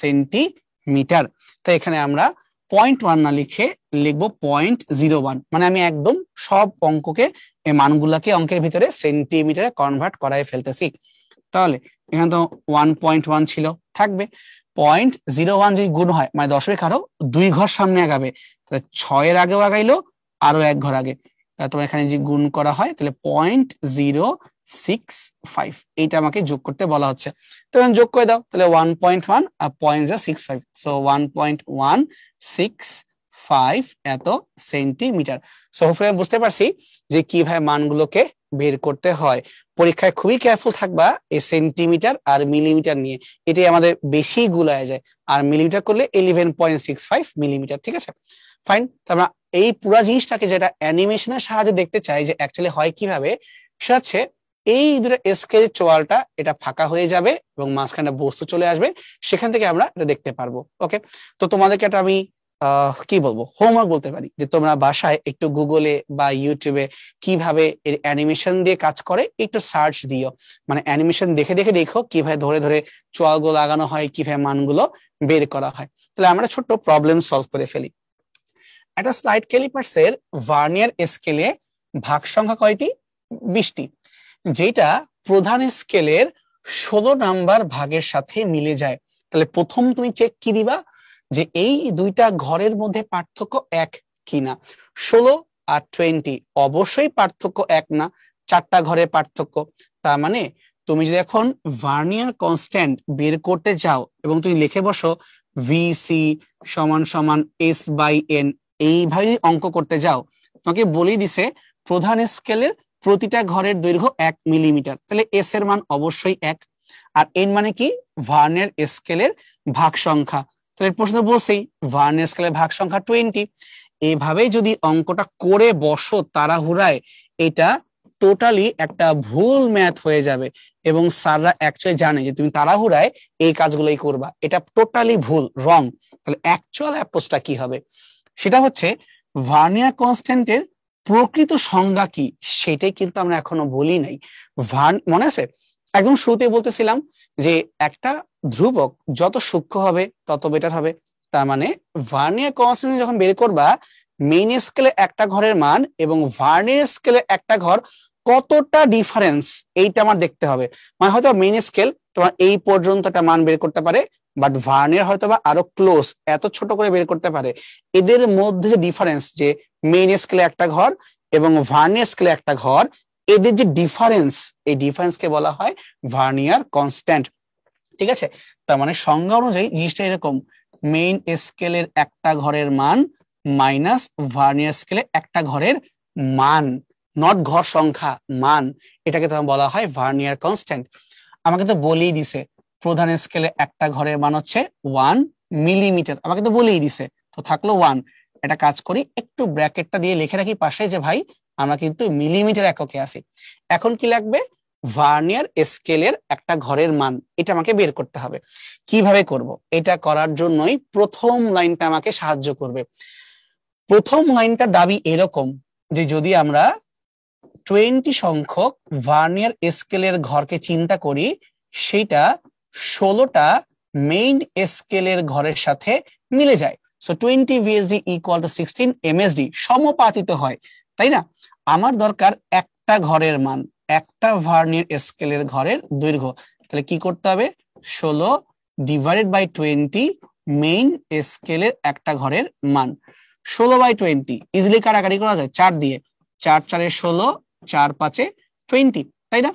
সেন্টিমিটার। তাই এখানে আমরা 0.1 না লিখে লিখবো 0.01, মানে আমি একদম সব অঙ্ককে এই মানগুলাকে অঙ্কের ভিতরে সেন্টিমিটারে কনভার্ট করাই ফেলতেছি। তাহলে এখানে তো 1.1 ছিল, থাকবে 0.01 যদি গুণ হয় মানে দশমিক আরো 2 ঘর সামনে আগাবে, তাহলে 6-এর আগেও আগাইলো, আরো 1 ঘর আগে। তোমার এখানে যে গুণ করা হয় তাহলে 0.065 এইটা আমাকে যোগ করতে বলা হচ্ছে। তো যোগ করে দাও, তাহলে 1.1 আর 0.065, সো 1.165 এত সেন্টিমিটার। সো হোপফুলি বুঝতে পারছি যে কিভাবে মানগুলোকে বের করতে হয়। পরীক্ষায় খুবই কেয়ারফুল থাকবা এই সেন্টিমিটার আর মিলিমিটার নিয়ে, এটাই আমাদের বেশি গুলায় যায়। আর মিলিমিটার করলে 11.65 মিলিমিটার। ঠিক আছে, ফাইন। আমরা এই পুরো জিনিসটাকে যেটা অ্যানিমেশনের সাহায্যে দেখতে চাই যে অ্যাকচুয়ালি হয় কিভাবে, সেটা হচ্ছে এই দুটো স্কেল চোয়ালটা এটা ফাঁকা হয়ে যাবে এবং মাঝখানে বস্তু চলে আসবে, সেখান থেকে আমরা এটা দেখতে পারবো। ওকে, তো তোমাদেরকে একটা আমি কি বলবো, হোমওয়ার্ক বলতে পারি, যে তোমরা বাসায় একটু গুগলে বা ইউটিউবে কিভাবে এর অ্যানিমেশন দিয়ে কাজ করে একটু সার্চ দিও। মানে অ্যানিমেশন দেখে দেখে দেখো কিভাবে ধরে ধরে চোয়ালগুলো লাগানো হয়, কিভাবে মানগুলো বের করা হয়। তাহলে আমরা ছোট্ট প্রবলেম সলভ করে ফেলি। একটা স্লাইড ক্যালিপার্সের ভার্নিয়ার স্কেলে ভাগ সংখ্যা কয়টি? 20টি, যেটা প্রধান স্কেলের 16 নাম্বার ভাগের সাথে মিলে যায়। তাহলে প্রথম তুমি চেক কি দিবা, যে এই দুইটা ঘরের মধ্যে পার্থক্য এক কিনা। 16 আর 20 অবশ্যই পার্থক্য এক না, 4টা ঘরের পার্থক্য। তার মানে তুমি যদি এখন ভার্নিয়ার কনস্ট্যান্ট বের করতে যাও এবং তুমি লিখে বসো ভিসি সমান সমান S/N, এইভাবে অঙ্ক করতে যাও, তোমাকে বলেই দিছে প্রধান স্কেলের প্রতিটা ঘরের দৈর্ঘ্য 1 মিলিমিটার, তাহলে এস এর মান অবশ্যই 1। আর এন মানে কি? ভার্নিয়ার স্কেলের ভাগ সংখ্যা। তাহলে প্রশ্ন বলছেই ভার্নিয়ার স্কেলের ভাগ সংখ্যা 20। এভাবে যদি অঙ্কটা করে বসো তাড়াহুড়ায়, এটা টোটালি একটা ভুল ম্যাথ হয়ে যাবে এবং স্যাররা অ্যাকচুয়ালি জানে যে তুমি তাড়াহুড়ায় এই কাজগুলোই করবা, এটা টোটালি ভুল, রং। তাহলে অ্যাকচুয়াল অ্যাপ্রোচটা কি হবে, সেটা হচ্ছে ভার্নিয়ার কনস্ট্যান্টের প্রকৃত সংজ্ঞা কি সেটাই কিন্তু আমরা এখনো বলি নাই। মনে আছে একদম শুরুতে বলতেছিলাম যে একটা ধ্রুবক যত সূক্ষ্ম হবে তত বেটার হবে। তার মানে ভার্নিয়ার কনস্ট্যান্ট যখন বের করবা, মেইন স্কেলে একটা ঘরের মান এবং ভার্নিয়ার স্কেলে একটা ঘর কতটা ডিফারেন্স এইটা আমার দেখতে হবে। মানে হয়তো মেইন স্কেল তোমার এই পর্যন্ত একটা মান বের করতে পারে, বাট ভার্নিয়ার হয়তো বা আরো ক্লোজ এত ছোট করে বের করতে পারে। এদের মধ্যে যে ডিফারেন্স, যে মেইন স্কেলে একটা ঘর এবং ভার্নিয়ার স্কেলে একটা ঘর, এদের যে ডিফারেন্স, এই ডিফারেন্সকে বলা হয় ভার্নিয়ার কনস্ট্যান্ট। ঠিক আছে, তার মানে সংজ্ঞা অনুযায়ী জিনিসটা এরকম, মেইন স্কেলের একটা ঘরের মান মাইনাস ভার্নিয়ার স্কেলে একটা ঘরের মান, নট ঘর সংখ্যা, মান, এটাকে তোমার বলা হয় ভার্নিয়ার কনস্ট্যান্ট। আমাকে তো বলেই দিছে প্রধান স্কেলে একটা ঘরের মান হচ্ছে 1 মিলিমিটার, আমাকে তো বলেই দিছে, তো থাকলো 1। এটা কাজ করি, একটু ব্র্যাকেটটা দিয়ে লিখে রাখি পাশে যে ভাই আমরা কিন্তু মিলিমিটার এককে আছি। এখন কি লাগবে? ভার্নিয়ার স্কেলের একটা ঘরের মান, এটা আমাকে বের করতে হবে। কিভাবে করব? এটা করার জন্যই প্রথম লাইনটা আমাকে সাহায্য করবে। প্রথম লাইনটা দাবি এরকম যে যদি আমরা 20 সংখ্যক ভার্নিয়ার স্কেলের ঘরকে চিন্তা করি, সেটা 16টা মেইন স্কেলের ঘরের সাথে মিলে যায়। So 20 VSD equal to 16 MSD, সমানুপাতিক হয়, তাই না? আমার দরকার একটা ঘরের মান, একটা ভার্নিয়ার স্কেলের ঘরের দৈর্ঘ্য। তাহলে কি করতে হবে? 16 ডিভাইডেড বাই 20 মেইন স্কেলের একটা ঘরের মান। 16/20 ইজিলি কাটাকাটি করা যায় 4 দিয়ে, 4 4 16, 4 5 20, তাই না?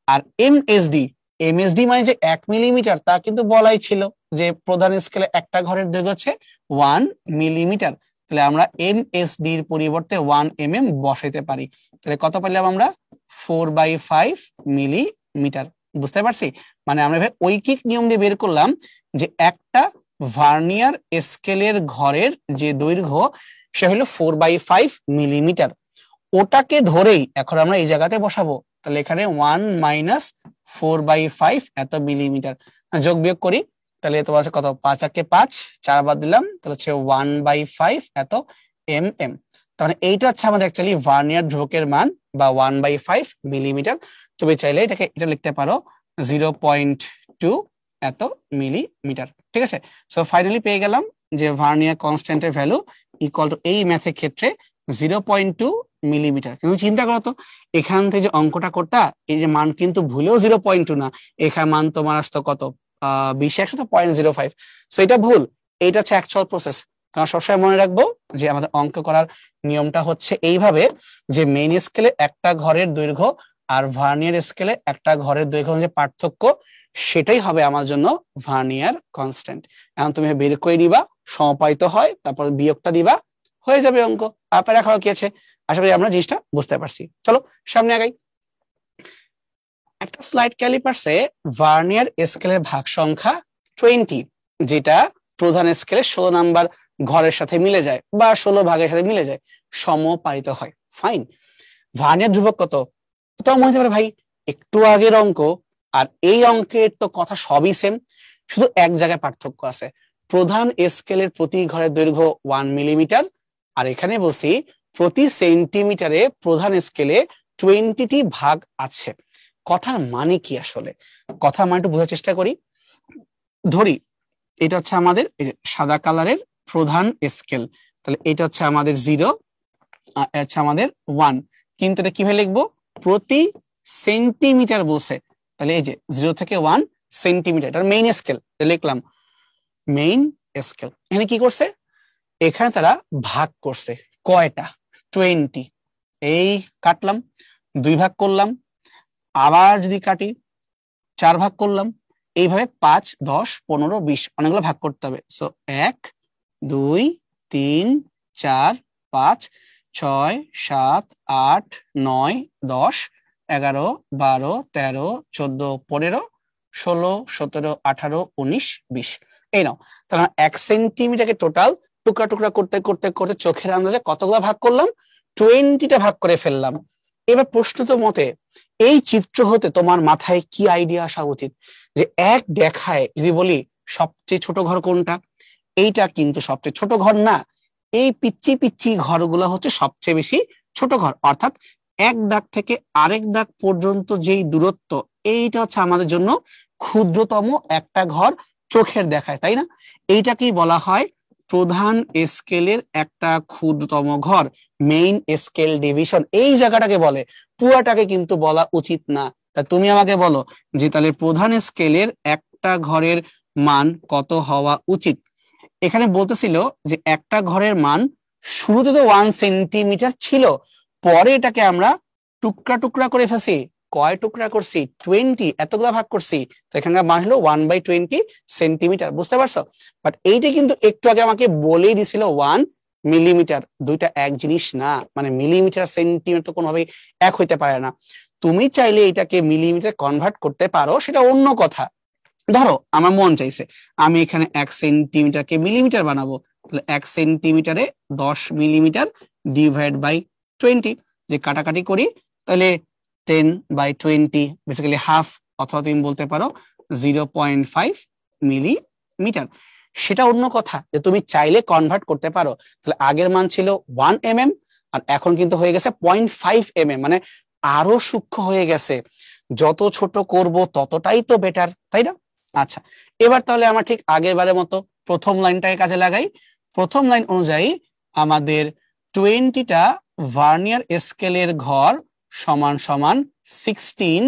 আর এমএসডি মানে যে 1 মিলিমিটার তা কিন্তু বলাই ছিল যে প্রধান স্কেলে একটা ঘরের দৈর্ঘ্য হচ্ছে 1 মিলিমিটার, তাহলে আমরা এমএসডি এর পরিবর্তে 1 mm বসাইতে পারি। তাহলে কত পেলাম আমরা 4/5 মিলিমিটার। বুঝতে পারছি? মানে আমরা ঐকিক নিয়ম দিয়ে বের করলাম যে একটা ভার্নিয়ার স্কেলের ঘরের যে দৈর্ঘ্য সে হলো 4/5 মিলিমিটার। ওটাকে ধরেই এখন আমরা এই জায়গাতে বসাবো, তাহলে এখানে 1 - 4/5 এত মিলিমিটার। যোগ বিয়োগ করি, তাহলে তোমার হচ্ছে কত, 5 × 5, 4 বাদ দিলাম, তাহলে হচ্ছে 1/5 এত mm। তাহলে এইটা হচ্ছে আমাদের অ্যাকচুয়ালি ভার্নিয়ার ধ্রুবকের মান বা 1/5 মিলিমিটার। তুমি চাইলে এটা লিখতে পারো 0.2 এত মিলিমিটার। ঠিক আছে, সো ফাইনালি পেয়ে গেলাম যে ভার্নিয়ার কনস্ট্যান্টের ভ্যালু ইকুয়াল টু এই ম্যাথের ক্ষেত্রে 0.2 মিলিমিটার। কিন্তু চিন্তা করো তো, এখান থেকে যে অঙ্কটা করতা, এই যে মান কিন্তু ভুলেও 0.2 না, এখানে মান তোমার আসতো কত, 20 তো 0.05। সো এটা ভুল, এইটা হচ্ছে অ্যাকচুয়াল প্রসেস। তোমরা সবসময় মনে রাখবো যে আমাদের অঙ্ক করার নিয়মটা হচ্ছে এইভাবে, যে মেইন স্কেলে একটা ঘরের দৈর্ঘ্য আর ভার্নিয়ার স্কেলে একটা ঘরের দৈর্ঘ্য যে পার্থক্য, সেটাই হবে আমার জন্য ভার্নিয়ার কনস্ট্যান্ট। এখন তুমি বের করে দিবা, সমাপায়িত হয়, তারপর বিয়োগটা দিবা, হয়ে যাবে অঙ্ক। আপনারা খাওয়া কি আছে, আশা করি আমরা জিনিসটা বুঝতে পারছি। চলো সামনে আগাই। একটা স্লাইড ক্যালিপার্সে ভার্নিয়ার স্কেলের ভাগ সংখ্যা 20, যেটা প্রধান স্কেলের 16 নাম্বার ঘরের সাথে মিলে যায় বা 16 ভাগের সাথে মিলে যায়, সমপায়িত হয়। ফাইন, ভার্নিয়ার ধ্রুবক কত? তো মনে হতে পারে ভাই একটু আগের অঙ্ক আর এই অঙ্কের তো কথা সবই সেম, শুধু এক জায়গায় পার্থক্য আছে। প্রধান স্কেলের প্রতি ঘরের দৈর্ঘ্য 1 মিলিমিটার, আর এখানে বলছি প্রতি সেন্টিমিটারে প্রধান স্কেলে 20টি ভাগ আছে। কথার মানে কি আসলে? কথার মানে একটু বোঝার চেষ্টা করি। ধরি এটা হচ্ছে আমাদের সাদা কালারের প্রধান স্কেল, তাহলে এটা হচ্ছে আমাদের 0 আর এটা হচ্ছে আমাদের 1। কিন্তু এটা কিভাবে লিখবো? প্রতি সেন্টিমিটার বলছে, তাহলে এই যে 0 থেকে 1 সেন্টিমিটার, এটা মেইন স্কেল, লিখলাম মেইন স্কেল। এখানে কি করছে, এখানে তারা ভাগ করছে কয়টা, 20। এই কাটলাম, 2 ভাগ করলাম, আবার যদি কাটি 4 ভাগ করলাম, এইভাবে 5, 10, 15, 20 অনেকগুলো ভাগ করতে হবে। সো 1, 2, 3, 4, 5, 6, 7, 8, 9, 10, 11, 12, 13, 14, 15, 16, 17, 18, 19, 20। এই নাও, তাহলে 1 সেন্টিমিটারকে টোটাল টুকরা টুকরা করতে করতে করতে চোখের আন্দাজে কতগুলো ভাগ করলাম, 20টা ভাগ করে ফেললাম। এবার প্রশ্নিত মতে এই চিত্র হতে তোমার মাথায় কি আইডিয়া আসা উচিত, যে এক দেখায় যদি বলি সবচেয়ে ছোট ঘর কোনটা, এইটা কিন্তু সবচেয়ে ছোট ঘর না, এই পিচ্চি পিচ্চি ঘরগুলো হচ্ছে সবচেয়ে বেশি ছোট ঘর। অর্থাৎ এক দাগ থেকে আরেক দাগ পর্যন্ত যেই দূরত্ব, এইটা হচ্ছে আমাদের জন্য ক্ষুদ্রতম একটা ঘর চোখের দেখায়, তাই না? এইটাকেই বলা হয় প্রধান স্কেলের একটা ক্ষুদ্রতম ঘর, মেইন স্কেল ডিভিশন। এই জায়গাটাকে বলে, পুরাটাকে কিন্তু বলা উচিত না। তা তুমি আমাকে বলো যে তাহলে প্রধান স্কেলের একটা ঘরের মান কত হওয়া উচিত? এখানে বলতেছিল যে একটা ঘরের মান শুরুতে তো 1 সেন্টিমিটার ছিল, পরে এটাকে আমরা টুকরা টুকরা করে ফেলছি। কয় টুকরা করছি? 20, এতগুলা ভাগ করছি, তো এখানকার মান হলো 1/20 সেন্টিমিটার। বুঝতে পারছো? বাট এইটা কিন্তু একটু আগে আমাকে বলেই দিছিল 1 মিলিমিটার, দুইটা এক জিনিস না। মানে মিলিমিটার সেন্টিমিটার তো কোনোভাবেই এক হইতে পারে না। তুমি চাইলে এটাকে মিলিমিটার কনভার্ট করতে পারো, সেটা অন্য কথা। ধরো আমার মন চাইছে আমি এখানে 1 সেন্টিমিটারকে মিলিমিটার বানাবো, তাহলে 1 সেন্টিমিটারে 10 মিলিমিটার ডিভাইড বাই 20, যে কাটাকাটি করি, তাহলে 10/20 বেসিক্যালি হাফ, অথবা তুমি বলতে পারো 0.5 মিলিমিটার। সেটা অন্য কথা, যে তুমি চাইলে কনভার্ট করতে পারো। তাহলে আগের মান ছিল 1 mm, আর এখন কিন্তু হয়ে গেছে 0.5 mm, মানে আরো সূক্ষ্ম হয়ে গেছে। যত ছোট করব ততটাই তো বেটার, তাই না? আচ্ছা, এবার তাহলে আমরা ঠিক আগের বারের মতো প্রথম লাইনটাকে কাজে লাগাই। প্রথম লাইন অনুযায়ী আমাদের 20টা ভার্নিয়ার স্কেলের ঘর সমান সমান 16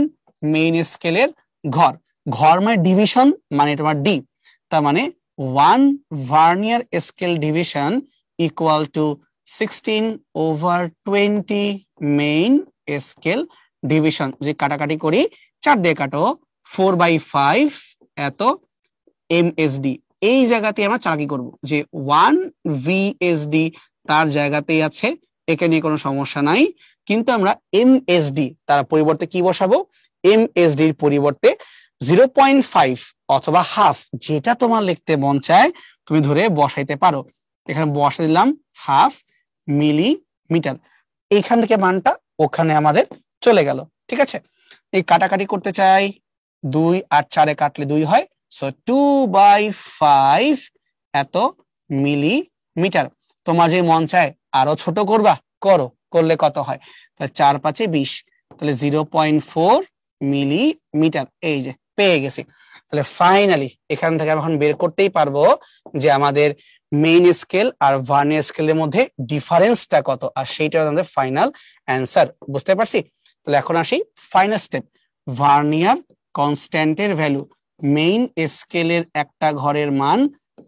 মেইন স্কেলের ঘর। ঘর মানে ডিভিশন, মানে তোমার ডি, তার মানে 1 vernier scale division equal to 16/20 main scale division. যে কাটাকাটি করি 4 দিয়ে কাটো, 4/5 এত এমএসডি। এই জায়গাতে আমরা চালাকি করব যে 1 ভিএসডি তার জায়গাতেই আছে, এখানে কোনো সমস্যা নাই, কিন্তু আমরা এমএসডি তার পরিবর্তে কি বসাবো, এমএসডি এর পরিবর্তে 0.5 অথবা হাফ, যেটা তোমার লিখতে মন চায় তুমি ধরে বসাইতে পারো। এখানে বসা দিলাম হাফ মিলিমিটার। এইখান থেকে মানটা ওখানে আমাদের চলে গেল। ঠিক আছে, এই কাটাকাটি করতে চাই, 2 আর 4 কাটলে 2 হয়, সো 2/5 এত মিলিমিটার। তোমার যে মন চায় আরো ছোট করবা, করো, করলে কত হয়, তাহলে 4×5 = 20, তাহলে 0.4 মিলিমিটার। এই যে পেয়ে গেছি। তাহলে ফাইনালি এখান থেকে এখন বের করতেই পারবো যে আমাদের মেইন স্কেল আর ভার্নিয়ার স্কেলের মধ্যে ডিফারেন্সটা কত, আর সেইটা আমাদের ফাইনাল অ্যান্সার। বুঝতে পারছি? তাহলে এখন আসি ফাইনাল স্টেপ, ভার্নিয়ার কনস্ট্যান্টের ভ্যালু, মেইন স্কেলের একটা ঘরের মান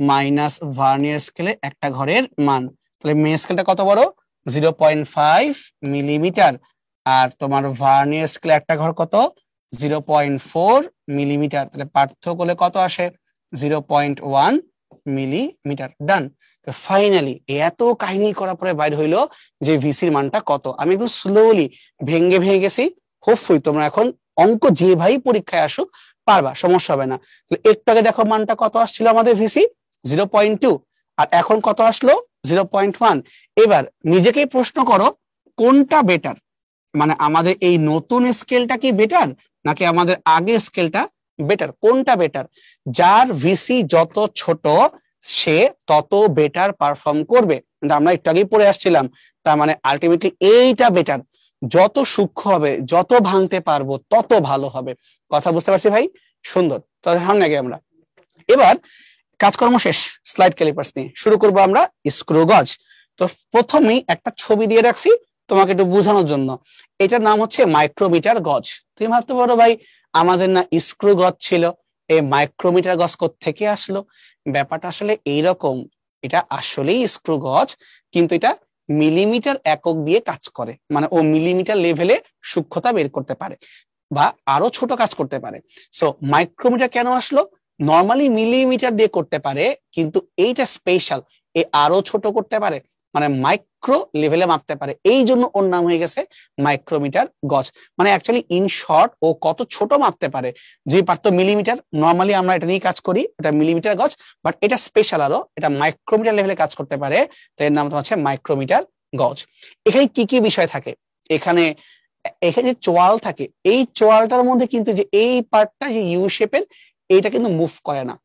মাইনাস ভার্নিয়ার স্কেলের একটা ঘরের মান। তাহলে মেইন স্কেলটা কত বড়, 0.5 মিলিমিটার, আর তোমার ভার্নিয়ার স্কেলে একটা ঘর কত, 0.4 মিলিমিটার। তাহলে পার্থক্য করলে কত আসে, 0.1 মিলিমিটার। ডান। ফাইনালি এত কাহিনী করার পরে বাইর হইলো যে ভিসির মানটা কত। আমি একটু স্লোলি ভেঙে ভেঙে গেছি, হোপফুলি তোমরা এখন অঙ্ক যে ভাই পরীক্ষায় আসুক পারবা, সমস্যা হবে না। একটু আগে দেখো মানটা কত আসছিল আমাদের ভিসি, 0.2, আর এখন কত আসলো, 0.1। এবার নিজেকেই প্রশ্ন করো কোনটা বেটার, মানে আমাদের এই নতুন স্কেলটা কি বেটার নাকি আমাদের আগের স্কেলটা বেটার, কোনটা বেটার? যার ভিসি যত ছোট সে তত বেটার পারফর্ম করবে, আমরা একটু আগেই পড়ে আসছিলাম। তার মানে আলটিমেটলি এইটা বেটার, যত সূক্ষ্ম হবে যত ভাঙতে পারবো তত ভালো হবে। কথা বুঝতে পারছি ভাই? সুন্দর। তাহলে সামনে আগে আমরা এবার কাজকর্ম শেষ, স্লাইড ক্যালিপার্স নিয়ে শুরু করবো আমরা স্ক্রু গজ। তো প্রথমেই একটা ছবি দিয়ে রাখছি তোমাকে একটু বোঝানোর জন্য, এটার নাম হচ্ছে মাইক্রোমিটার গজ। তুমি ভাবতে পারো ভাই আমাদের না স্ক্রু গজ ছিল, এই মাইক্রোমিটার গজ থেকে আসলো? ব্যাপারটা আসলে এইরকম, এটা আসলেই স্ক্রু গজ, কিন্তু এটা মিলিমিটার একক দিয়ে কাজ করে, মানে ও মিলিমিটার লেভেলে সূক্ষ্মতা বের করতে পারে বা আরো ছোট কাজ করতে পারে। সো মাইক্রোমিটার কেন আসলো? নর্মালি মিলিমিটার দিয়ে করতে পারে, কিন্তু এইটা স্পেশাল, এ আরো ছোট করতে পারে, মানে মাইক্রো লেভেলে মাপতে পারে, এই জন্য ওর নাম হয়ে গেছে মাইক্রোমিটার গজ। মানে অ্যাকচুয়ালি ইন শর্ট ও কত ছোট মাপতে পারে, যে পারতো মিলিমিটার, নর্মালি আমরা এটা নিয়ে কাজ করি, এটা মিলিমিটার গজ, বাট এটা স্পেশাল, আরো এটা মাইক্রোমিটার লেভেলে কাজ করতে পারে, তো এর নাম হচ্ছে মাইক্রোমিটার গজ। এখানে কি কি বিষয় থাকে, এখানে এখানে যে চোয়াল থাকে, এই চোয়ালটার মধ্যে কিন্তু যে এই পার্টটা যে ইউ শেপের, এইটা কিন্তু মুভ করে না,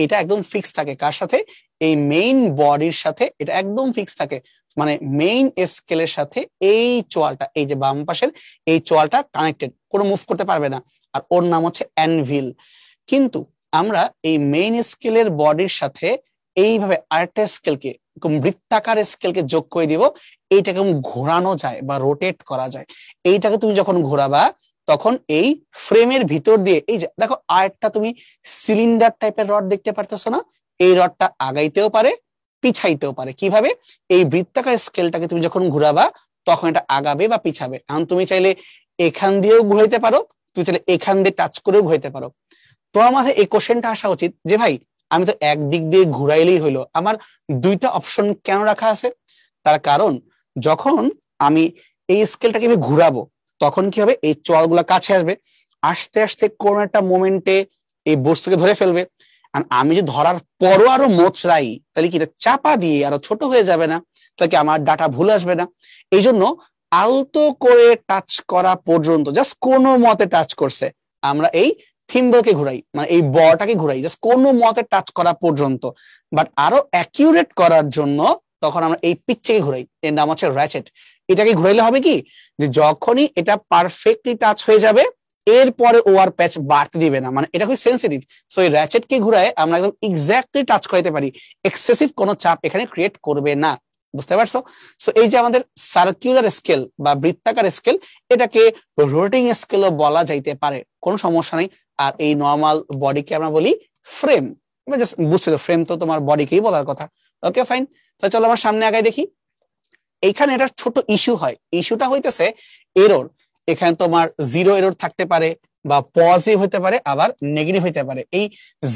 এটা একদম ফিক্স থাকে। কার সাথে? এই মেইন বডির সাথে এটা একদম ফিক্স থাকে, মানে মেইন স্কেলের সাথে এই চোয়ালটা, এই যে বাম পাশের এই চোয়ালটা কানেক্টেড, কোনো মুভ করতে পারবে না, আর ওর নাম হচ্ছে অ্যানভিল। কিন্তু আমরা এই মেইন স্কেলের বডির সাথে এইভাবে আরেকটা স্কেলকে, বৃত্তাকার স্কেলকে যোগ করে দিব, এইটাকে ঘোরানো যায় বা রোটেট করা যায়। এইটাকে তুমি যখন ঘোরাবা তখন এই ফ্রেমের ভিতর দিয়ে, এই যে দেখো আরেকটা তুমি সিলিন্ডার টাইপের রড দেখতে পারতেছো না, এই রডটা আগাইতেও পারে পিছাইতেও পারে। কিভাবে? এই বৃত্তাকার স্কেলটাকে তুমি যখন ঘুরাবা তখন এটা আগাবে বা পিছাবে। এখন তুমি চাইলে এখান দিয়েও ঘুরাইতে পারো, তুমি চাইলে এখান দিয়ে টাচ করেও ঘুরাইতে পারো। তোমার মাথায় এই কোশ্চেনটা আসা উচিত যে ভাই আমি তো একদিক দিয়ে ঘুরাইলেই হইলো, আমার দুইটা অপশন কেন রাখা আছে? তার কারণ যখন আমি এই স্কেলটাকে ঘুরাবো তখন কি হবে, এই চোয়ালগুলো কাছে আসবে, আস্তে আস্তে কোন একটা মোমেন্টে এই বস্তুকে ধরে ফেলবে। আর আমি যে ধরার পরও আরো মোচড়াই, তাহলে কি এটা চাপা দিয়ে আরো ছোট হয়ে যাবে না? তাহলে কি আমার ডাটা ভুল আসবে না? এই জন্য আলতো করে টাচ করা পর্যন্ত, জাস্ট কোনো মতে টাচ করছে, আমরা এই থিম্বলকে ঘুরাই, মানে এই বলটাকে ঘুরাই জাস্ট কোনো মতে টাচ করা পর্যন্ত। বাট আরো অ্যাকিউরেট করার জন্য তখন আমরা এই পিচ্চিকে ঘুরাই, এর নাম হচ্ছে র্যাচেট। এটাকে ঘুরাইলে হবে কি, যে যখনই এটা পারফেক্টলি টাচ হয়ে যাবে এরপরে ও আর প্যাচ বাড়তে দিবে না, মানে এটা খুব সেন্সিটিভ। সো এই র্যাচেটকে ঘুরায় আমরা একদম এক্স্যাক্টলি টাচ করাইতে পারি, এক্সেসিভ কোনো চাপ এখানে ক্রিয়েট করবে না। বুঝতে পারছো? সো এই যে আমাদের সার্কুলার স্কেল বা বৃত্তাকার স্কেল, এটাকে রোটেটিং স্কেলও বলা যাইতে পারে, কোনো সমস্যা নেই। আর এই নর্মাল বডিকে আমরা বলি ফ্রেম। জাস্ট বুঝছো, ফ্রেম তো তোমার বডিকেই বলার কথা। ওকে ফাইন, তাহলে চলো আমার সামনে আগাই দেখি। এইখানে একটা ছোট ইস্যু হয়, ইস্যুটা হইতেছে এরর। এখানে তোমার 0 এরর থাকতে পারে, বা পজিটিভ হতে পারে, আবার নেগেটিভ হতে পারে। এই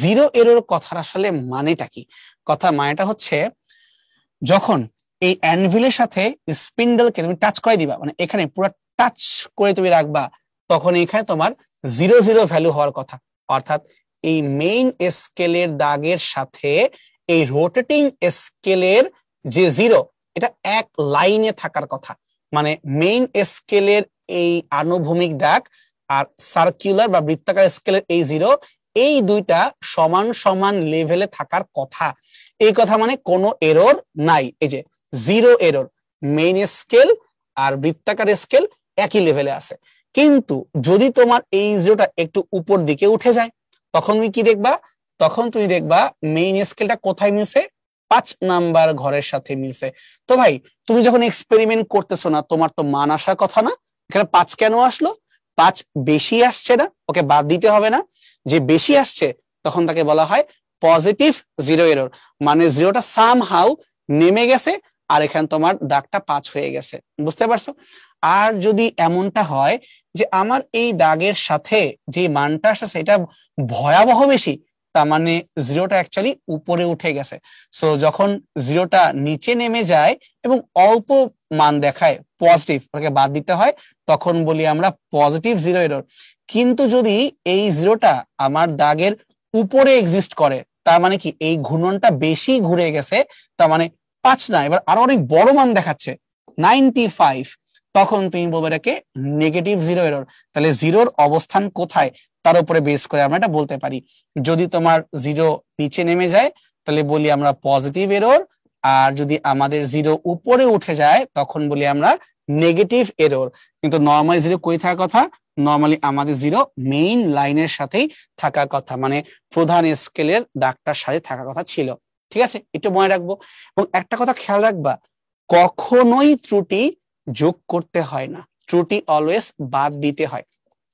জিরো এরর কথার আসলে মানেটা কি? কথা মানেটা হচ্ছে যখন এই অ্যানভিলের সাথে স্পিন্ডলকে তুমি টাচ করে দিবা, মানে এখানে পুরো টাচ করে তুমি রাখবা, তখন এখানে তোমার জিরো জিরো ভ্যালু হওয়ার কথা। অর্থাৎ এই মেইন স্কেলের দাগের সাথে এই রোটেটিং স্কেলের যে জিরো, এটা এক লাইনে থাকার কথা। মানে মেইন স্কেলের এই আনুভূমিক দাগ আর সার্কুলার বা বৃত্তাকার স্কেলের এই জিরো, এই দুইটা সমান সমান লেভেলে থাকার কথা। এই কথা মানে কোনো এরর নাই। এই যে জিরো এরর, মেইন স্কেল আর বৃত্তাকার স্কেল একই লেভেলে আছে। কিন্তু যদি তোমার এই জিরোটা একটু উপর দিকে উঠে যায়, তখন তুমি কি দেখবা? তখন তুমি দেখবা মেইন স্কেলটা কোথায় মিলছে? 5 নাম্বার ঘরের সাথে মিলছে। তো ভাই, তুমি যখন এক্সপেরিমেন্ট করতেছো না, তোমার তো মান আসার কথা না? এখানে 5 কেন আসলো? 5 বেশি আসছে না, ওকে বাদ দিতে হবে না। যে বেশি আসছে তখন তাকে বলা হয় পজিটিভ জিরো এরর, মানে জিরোটা সামহাউ নেমে গেছে আর এখানে তোমার দাগটা 5 হয়ে গেছে। বুঝতে পারছো? আর যদি এমনটা হয় যে আমার এই দাগের সাথে যে মানটা আসছে সেটা ভয়াবহ বেশি, তার মানে জিরোটা অ্যাকচুয়ালি উপরে উঠে গেছে। সো যখন জিরোটা নিচে নেমে যায় এবং অল্প মান দেখায় পজিটিভ, ওকে বাদ দিতে হয়, তখন বলি আমরা পজিটিভ জিরো এরর। কিন্তু যদি এই জিরোটা আমার দাগের উপরে এক্সিস্ট করে, তার মানে কি এই ঘূর্ণনটা বেশি ঘুরে গেছে, তার মানে 5 না, এবার আরো অনেক বড় মান দেখাচ্ছে 95, তখন তুমি বলবে এটাকে নেগেটিভ জিরো এরর। তাহলে জিরোর অবস্থান কোথায় তার উপরে বেস করে আমরা এটা বলতে পারি। যদি তোমার জিরো নিচে নেমে যায় তাহলে বলি আমরা পজিটিভ এরর, আর যদি আমাদের জিরো উপরে উঠে যায় তখন বলি আমরা নেগেটিভ এরর। কিন্তু নর্মালি জিরো কই থাকার কথা? নর্মালি আমাদের জিরো মেইন লাইনের সাথেই থাকার কথা, মানে প্রধান স্কেলের দাগটার সাথে থাকার কথা ছিল। ঠিক আছে, একটু মনে রাখবো। এবং একটা কথা খেয়াল রাখবা, কখনোই ত্রুটি যোগ করতে হয় না, ত্রুটি অলওয়েজ বাদ দিতে হয়।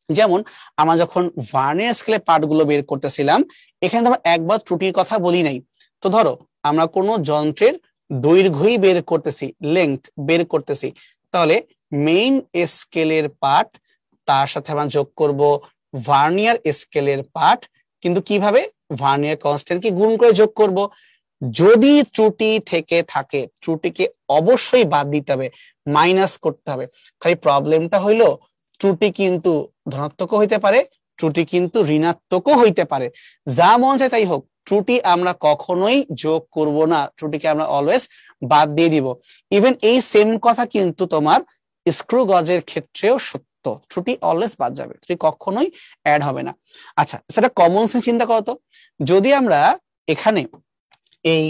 যেমন আমরা যখন ভার্নিয়ার স্কেলে পার্টগুলো বের করতেছিলাম, এখানে আমরা একবার ত্রুটির কথা বলি নাই। তো ধরো আমরা কোনো যন্ত্রের দৈর্ঘ্যই বের করতেছি, লেংথ বের করতেছি, তাহলে মেইন স্কেলের পার্ট, তার সাথে আমরা যোগ করব ভার্নিয়ার স্কেলের পার্ট। কিন্তু কিভাবে? ভার্নিয়ার কনস্ট্যান্টকে গুণ করে যোগ করব। যদি ত্রুটি থেকে থাকে, ত্রুটিকে অবশ্যই বাদ দিতে হবে, মাইনাস করতে হবে। খালি প্রবলেমটা হইলো ত্রুটি কিন্তু ধনাত্মকও হইতে পারে, ত্রুটি কিন্তু ঋণাত্মকও হইতে পারে। যা মন চায় তাই হোক, ত্রুটি আমরা কখনোই যোগ করব না, ত্রুটিকে আমরা অলওয়েজ বাদ দিয়ে দিব। ইভেন এই সেম কথা কিন্তু তোমার স্ক্রু গজের ক্ষেত্রেও সত্য, ত্রুটি অলওয়েজ বাদ যাবে, ত্রুটি কখনোই অ্যাড হবে না। আচ্ছা, সেটা কমন সেন্স চিন্তা করো তো, যদি আমরা এখানে এই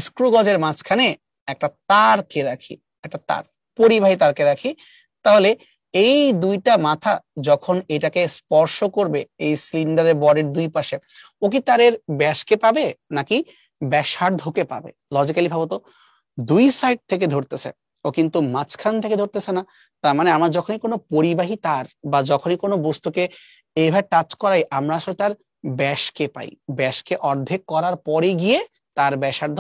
স্ক্রু গজের মাঝখানে একটা তারকে রাখি, একটা তার, পরিবাহী তারকে রাখি, তাহলে এই দুইটা মাথা যখন এটাকে স্পর্শ করবে এই সিলিন্ডারের বডির দুই পাশে, ও কি তারের ব্যাসকে পাবে নাকি ব্যাসার্ধকে পাবে? লজিক্যালি ভাবো তো, দুই সাইড থেকে ধরতেছে, ও কিন্তু মাঝখান থেকে ধরতেছে না। তার মানে আমার যখনই কোনো পরিবাহী তার বা যখনই কোনো বস্তুকে এইভাবে টাচ করাই, আমরা আসলে তার ব্যাসকে পাই, ব্যাসকে অর্ধেক করার পরে গিয়ে তার ব্যাসার্ধ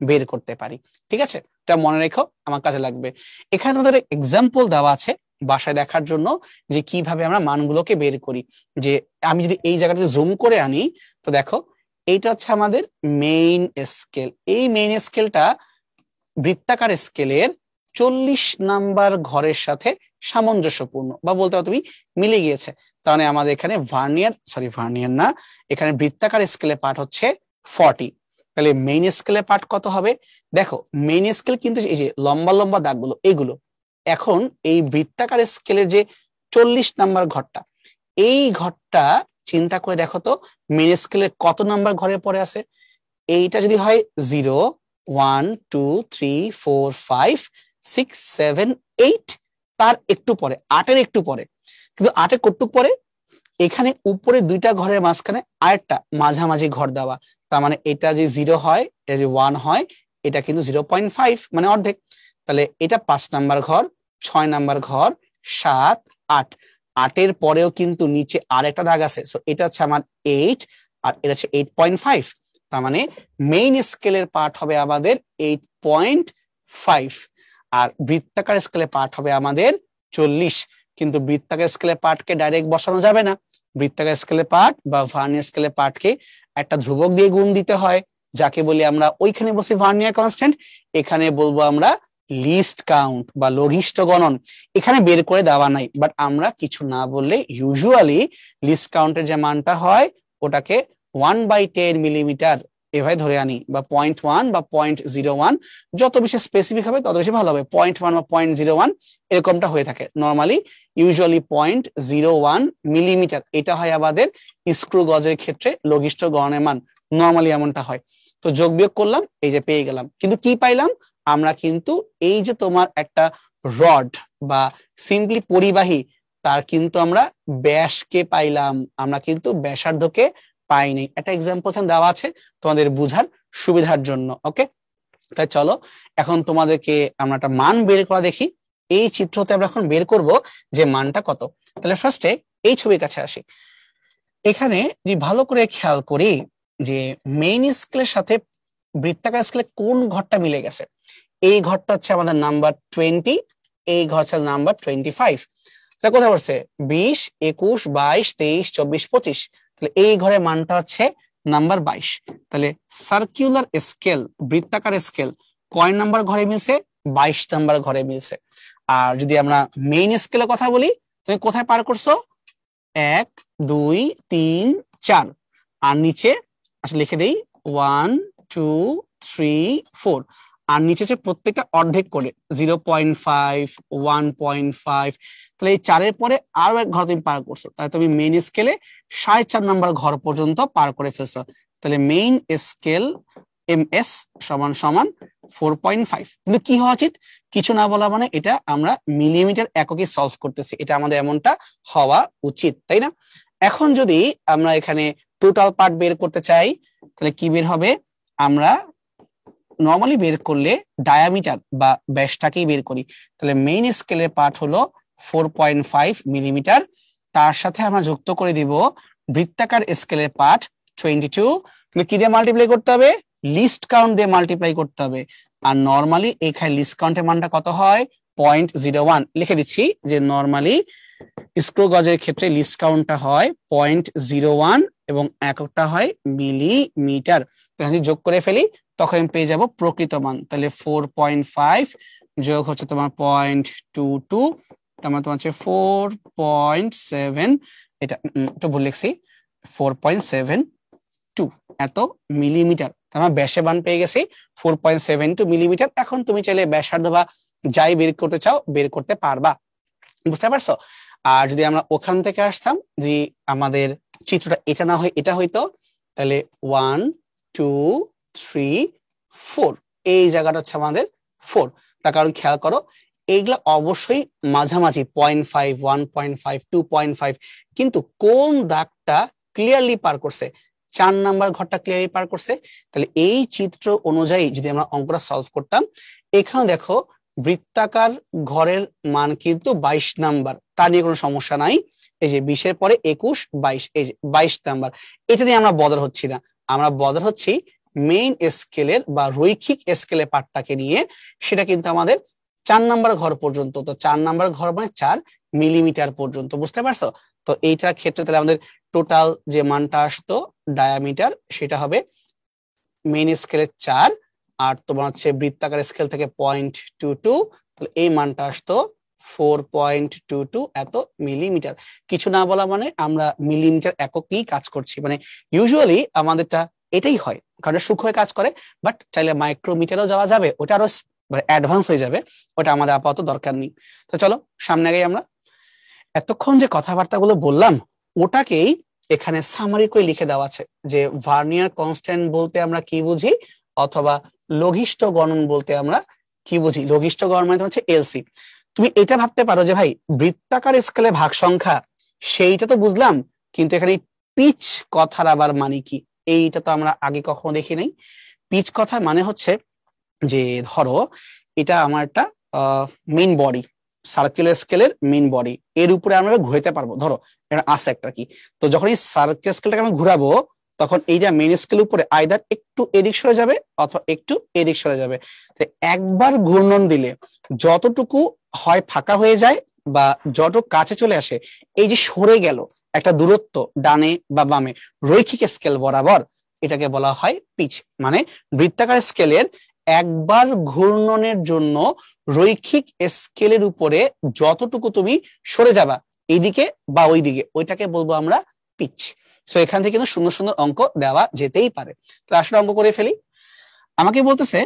বের করতে পারি। ঠিক আছে, এটা মনে রেখো, আমার কাজে লাগবে। এখানে আমাদের এক্সাম্পল দেওয়া আছে বাসায় দেখার জন্য যে কিভাবে আমরা মানগুলোকে বের করি। যে আমি যদি এই জায়গাটা জুম করে আনি, তো দেখো এইটা হচ্ছে আমাদের মেইন স্কেল। এই মেইন স্কেলটা বৃত্তাকার স্কেলের 40 নাম্বার ঘরের সাথে সামঞ্জস্যপূর্ণ, বা বলতে পারো তুমি মিলে গিয়েছে। তাহলে আমাদের এখানে ভার্নিয়ার না, এখানে বৃত্তাকার স্কেলের পার্ট হচ্ছে 40। তাহলে মেইন স্কেলের পার্ট কত হবে? দেখো মেইন স্কেল কিন্তু এই যে লম্বা লম্বা দাগগুলো, এইগুলো। এখন এই বৃত্তাকার স্কেলের যে 40 নাম্বার ঘরটা, এই ঘরটা চিন্তা করে দেখো তো মেইন স্কেলের কত নাম্বার ঘরের পরে আছে? এইটা যদি হয় 0, 1, 2, 3, 4, 5, 6, 7, 8, তার একটু পরে 8-এর একটু পরে। কিন্তু 8-এর কতটুক পরে? এখানে উপরে দুইটা ঘরের মাঝখানে আরেকটা মাঝামাঝি ঘর দেওয়া। তার মানে এটা যে 0 হয়, এটা যে 1 হয়, এটা কিন্তু 0.5 মানে অর্ধেক। তাহলে এটা 5 নাম্বার ঘর, 6 নাম্বার ঘর, 7, 8। 8-এর পরেও কিন্তু নিচে আরেকটা দাগ আছে, সো এটা হচ্ছে আমার 8, আর এটা হচ্ছে 8.5। তার মানে মেইন স্কেলের পার্ট হবে আমাদের 8.5, আর বৃত্তাকার স্কেলের পার্ট হবে আমাদের 40। কিন্তু বৃত্তাকার স্কেলের পার্টকে ডাইরেক্ট বসানো যাবে না, বৃত্তাকার স্কেলের পার্ট বা ভার্নিয়ার স্কেলের পার্টকে একটা ধ্রুবক দিয়ে গুণ দিতে হয়, যাকে বলি আমরা, ওইখানে বসি ভার্নিয়ার কনস্ট্যান্ট, এখানে বলবো আমরা লিস্ট কাউন্ট বা লঘিষ্ঠ গণন। এখানে বের করে দেওয়া নাই, বাট আমরা কিছু না বললে ইউজুয়ালি লিস্ট কাউন্টের যে মানটা হয় ওটাকে 1/10 মিলিমিটার এভাবে ধরে আনি, বা 0.1 বা 0.01, যত বেশি স্পেসিফিক হবে তত বেশি ভালো হবে। 0.1 বা 0.01 এরকমটা হয়ে থাকে নর্মালি, ইউজুয়ালি 0.01 মিলিমিটার। এটা হয় আমাদের স্ক্রু গজের ক্ষেত্রে লঘিষ্ঠ গণনের মান, নর্মালি এমনটা হয়। তো যোগ বিয়োগ করলাম, এই যে পেয়ে গেলাম। কিন্তু কি পাইলাম আমরা? কিন্তু এই যে তোমার একটা রড বা সিম্পলি পরিবাহী, তার কিন্তু আমরা ব্যাসকে পাইলাম, আমরা কিন্তু ব্যাসার্ধকে পাইনি। একটা এক্সাম্পল এখানে দেওয়া আছে তোমাদের বুঝার সুবিধার জন্য। ওকে, তাই চলো এখন তোমাদেরকে আমরা একটা মান বের করা দেখি। এই চিত্রতে আমরা এখন বের করব যে মানটা কত। তাহলে ফার্স্টে এই ছবির কাছে আসি। এখানে যদি ভালো করে খেয়াল করি যে মেইন স্কেলের সাথে বৃত্তাকার স্কেলে কোন ঘরটা মিলে গেছে, এই ঘরটা হচ্ছে আমাদের নাম্বার 20, এই ঘর হচ্ছে নাম্বার 25। তাহলে কোথায় পড়ছে? 20, 21, 22, 23, 24, 25। তাহলে এই ঘরের মানটা হচ্ছে নাম্বার 22। তাহলে সার্কুলার স্কেল, বৃত্তাকার স্কেল কয় নাম্বার ঘরে মিলছে? 22 নাম্বার ঘরে মিলছে। আর যদি আমরা মেইন স্কেলের কথা বলি, তুমি কোথায় পার করছো? 1, 2, 3, 4, আর নিচে আচ্ছা লিখে দেই 1, 2, 3, 4, আর নিচে যে প্রত্যেকটা অর্ধেক করে 0.5, 1.5। তাহলে এই 4-এর পরে আরো এক ঘর তুমি পার করছো, তাহলে তুমি মেইন স্কেলে 4.5 নাম্বার ঘর পর্যন্ত পার করে ফেলছো। তাহলে মেইন স্কেল MS সমান সমান 4.5। কিন্তু কি হওয়া উচিত? কিছু না বলা মানে এটা আমরা মিলিমিটার এককে সলভ করতেছি, এটা আমাদের এমনটা হওয়া উচিত, তাই না? এখন যদি আমরা এখানে টোটাল পার্ট বের করতে চাই, তাহলে কি বের হবে? আমরা নরমালি বের করলে ডায়ামিটার বা ব্যাসটাকেই বের করি। তাহলে মেইন স্কেলের পার্ট হলো 4.5 মিলিমিটার, তার সাথে আমরা যুক্ত করে দিব বৃত্তাকার স্কেলের পার্ট 22। তাহলে কি দিয়ে মাল্টিপ্লাই করতে হবে? লিস্ট কাউন্ট দিয়ে মাল্টিপ্লাই করতে হবে। আর নরমালি এখানে লিস্ট কাউন্টের মানটা কত হয়? 0.01। লিখে দিচ্ছি যে নরমালি স্ক্রু গজের ক্ষেত্রে লিস্ট কাউন্টটা হয় 0.01 এবং এককটা হয় মিলিমিটার। যদি যোগ করে ফেলি তখন আমি পেয়ে যাব প্রকৃত মান। তাহলে 4.5 যোগ হচ্ছে তোমার 0.22, তার মানে তোমার হচ্ছে 4.7, এটা একটু ভুল লিখছি, 4.72 এত মিলিমিটার। আমরা ব্যাসে মান পেয়ে গেছি 4.72 মিলিমিটার। এখন তুমি চাইলে ব্যাসার্ধ বা যাই বের করতে চাও বের করতে পারবা, বুঝতে পারছো? আর যদি আমরা ওখান থেকে আসতাম যে আমাদের চিত্রটা এটা না হয় এটা হইতো, তাহলে 1, 2, 3, 4, এই জায়গাটা হচ্ছে আমাদের 4। তার কারণ খেয়াল করো এইগুলা অবশ্যই মাঝামাঝি 0.5, 1.5, 2.5, কিন্তু কোন দাগটা ক্লিয়ারলি পার করছে? 4 নাম্বার ঘরটা ক্লিয়ারলি পার করছে। তাহলে এই চিত্র অনুযায়ী যদি আমরা অঙ্কটা সলভ করতাম, এখানে দেখো বৃত্তাকার ঘরের মান কিন্তু 22 নাম্বার, তা নিয়ে কোনো সমস্যা নাই। এই যে 20-এর পরে 21, 22, এই যে 22 নাম্বার, এটা নিয়ে আমরা বদল হচ্ছি না। আমরা বদল হচ্ছি মেইন স্কেলের বা রৈখিক স্কেলের পার্টটাকে নিয়ে, সেটা কিন্তু আমাদের 4 নাম্বার ঘর পর্যন্ত। তো 4 নাম্বার ঘর মানে 4 মিলিমিটার পর্যন্ত, বুঝতে পারছো? তো এইটার ক্ষেত্রে তাহলে আমাদের টোটাল যে মানটা আসতো ডায়ামিটার, সেটা হবে মেইন স্কেলের 4, আর তোমার হচ্ছে বৃত্তাকার স্কেল থেকে 0.22, তাহলে এই মানটা আসতো 4.22 এত মিলিমিটার। কিছু না বলা মানে আমরা মিলিমিটার একক নিয়েই কাজ করছি, মানে ইউজুয়ালি আমাদেরটা এটাই হয়, কারণ সূক্ষ্ম হয়ে কাজ করে। বাট চাইলে মাইক্রোমিটারও যাওয়া যাবে, ওটা আরো অ্যাডভান্স হয়ে যাবে, ওটা আমাদের আপাতত দরকার নেই। তো চলো সামনে আগে আমরা এতক্ষণ যে কথাবার্তাগুলো বললাম ওটাকেই এখানে সামারি করে লিখে দেওয়া আছে যে ভার্নিয়ার কনস্ট্যান্ট বলতে আমরা কি বুঝি, অথবা লঘিষ্ঠ গণন বলতে আমরা কি বুঝি। লঘিষ্ঠ গণন মানে হচ্ছে এলসি। তুমি এটা ভাবতে পারো যে ভাই বৃত্তাকার স্কেলে ভাগ সংখ্যা সেইটা তো বুঝলাম, কিন্তু এখানে পিচ কথার আবার মানে কি? এইটা তো আমরা আগে কখনো দেখি নাই। পিচ কথার মানে হচ্ছে যে ধরো এটা আমার একটা মেইন বডি, সার্কুলার স্কেলের মেইন বডি, এর উপরে আমরা ঘুরাতে পারবো, ধরো এটা আছে একটা কি। তো যখন এই সার্কুলার স্কেলটাকে আমি ঘুরাবো তখন এইটা মেইন স্কেল উপরে আইদার একটু এদিক সরে যাবে অথবা একটু এদিক সরে যাবে। তো একবার ঘূর্ণন দিলে যতটুকু হয় ফাঁকা হয়ে যায় বা যত কাছে চলে আসে, এই যে সরে গেল একটা দূরত্ব ডানে বা বামে রৈখিক স্কেল বরাবর, এটাকে বলা হয় পিচ। মানে বৃত্তাকার স্কেলের একবার ঘূর্ণনের জন্য রৈখিক স্কেলের উপরে যতটুকু তুমি সরে যাবা এইদিকে বা ওইদিকে, ওইটাকে বলবো আমরা পিচ। সো এখান থেকে কিন্তু সুন্দর সুন্দর অঙ্ক দেওয়া যেতেই পারে। তো আসলে অঙ্ক করে ফেলি। আমাকে বলতেছে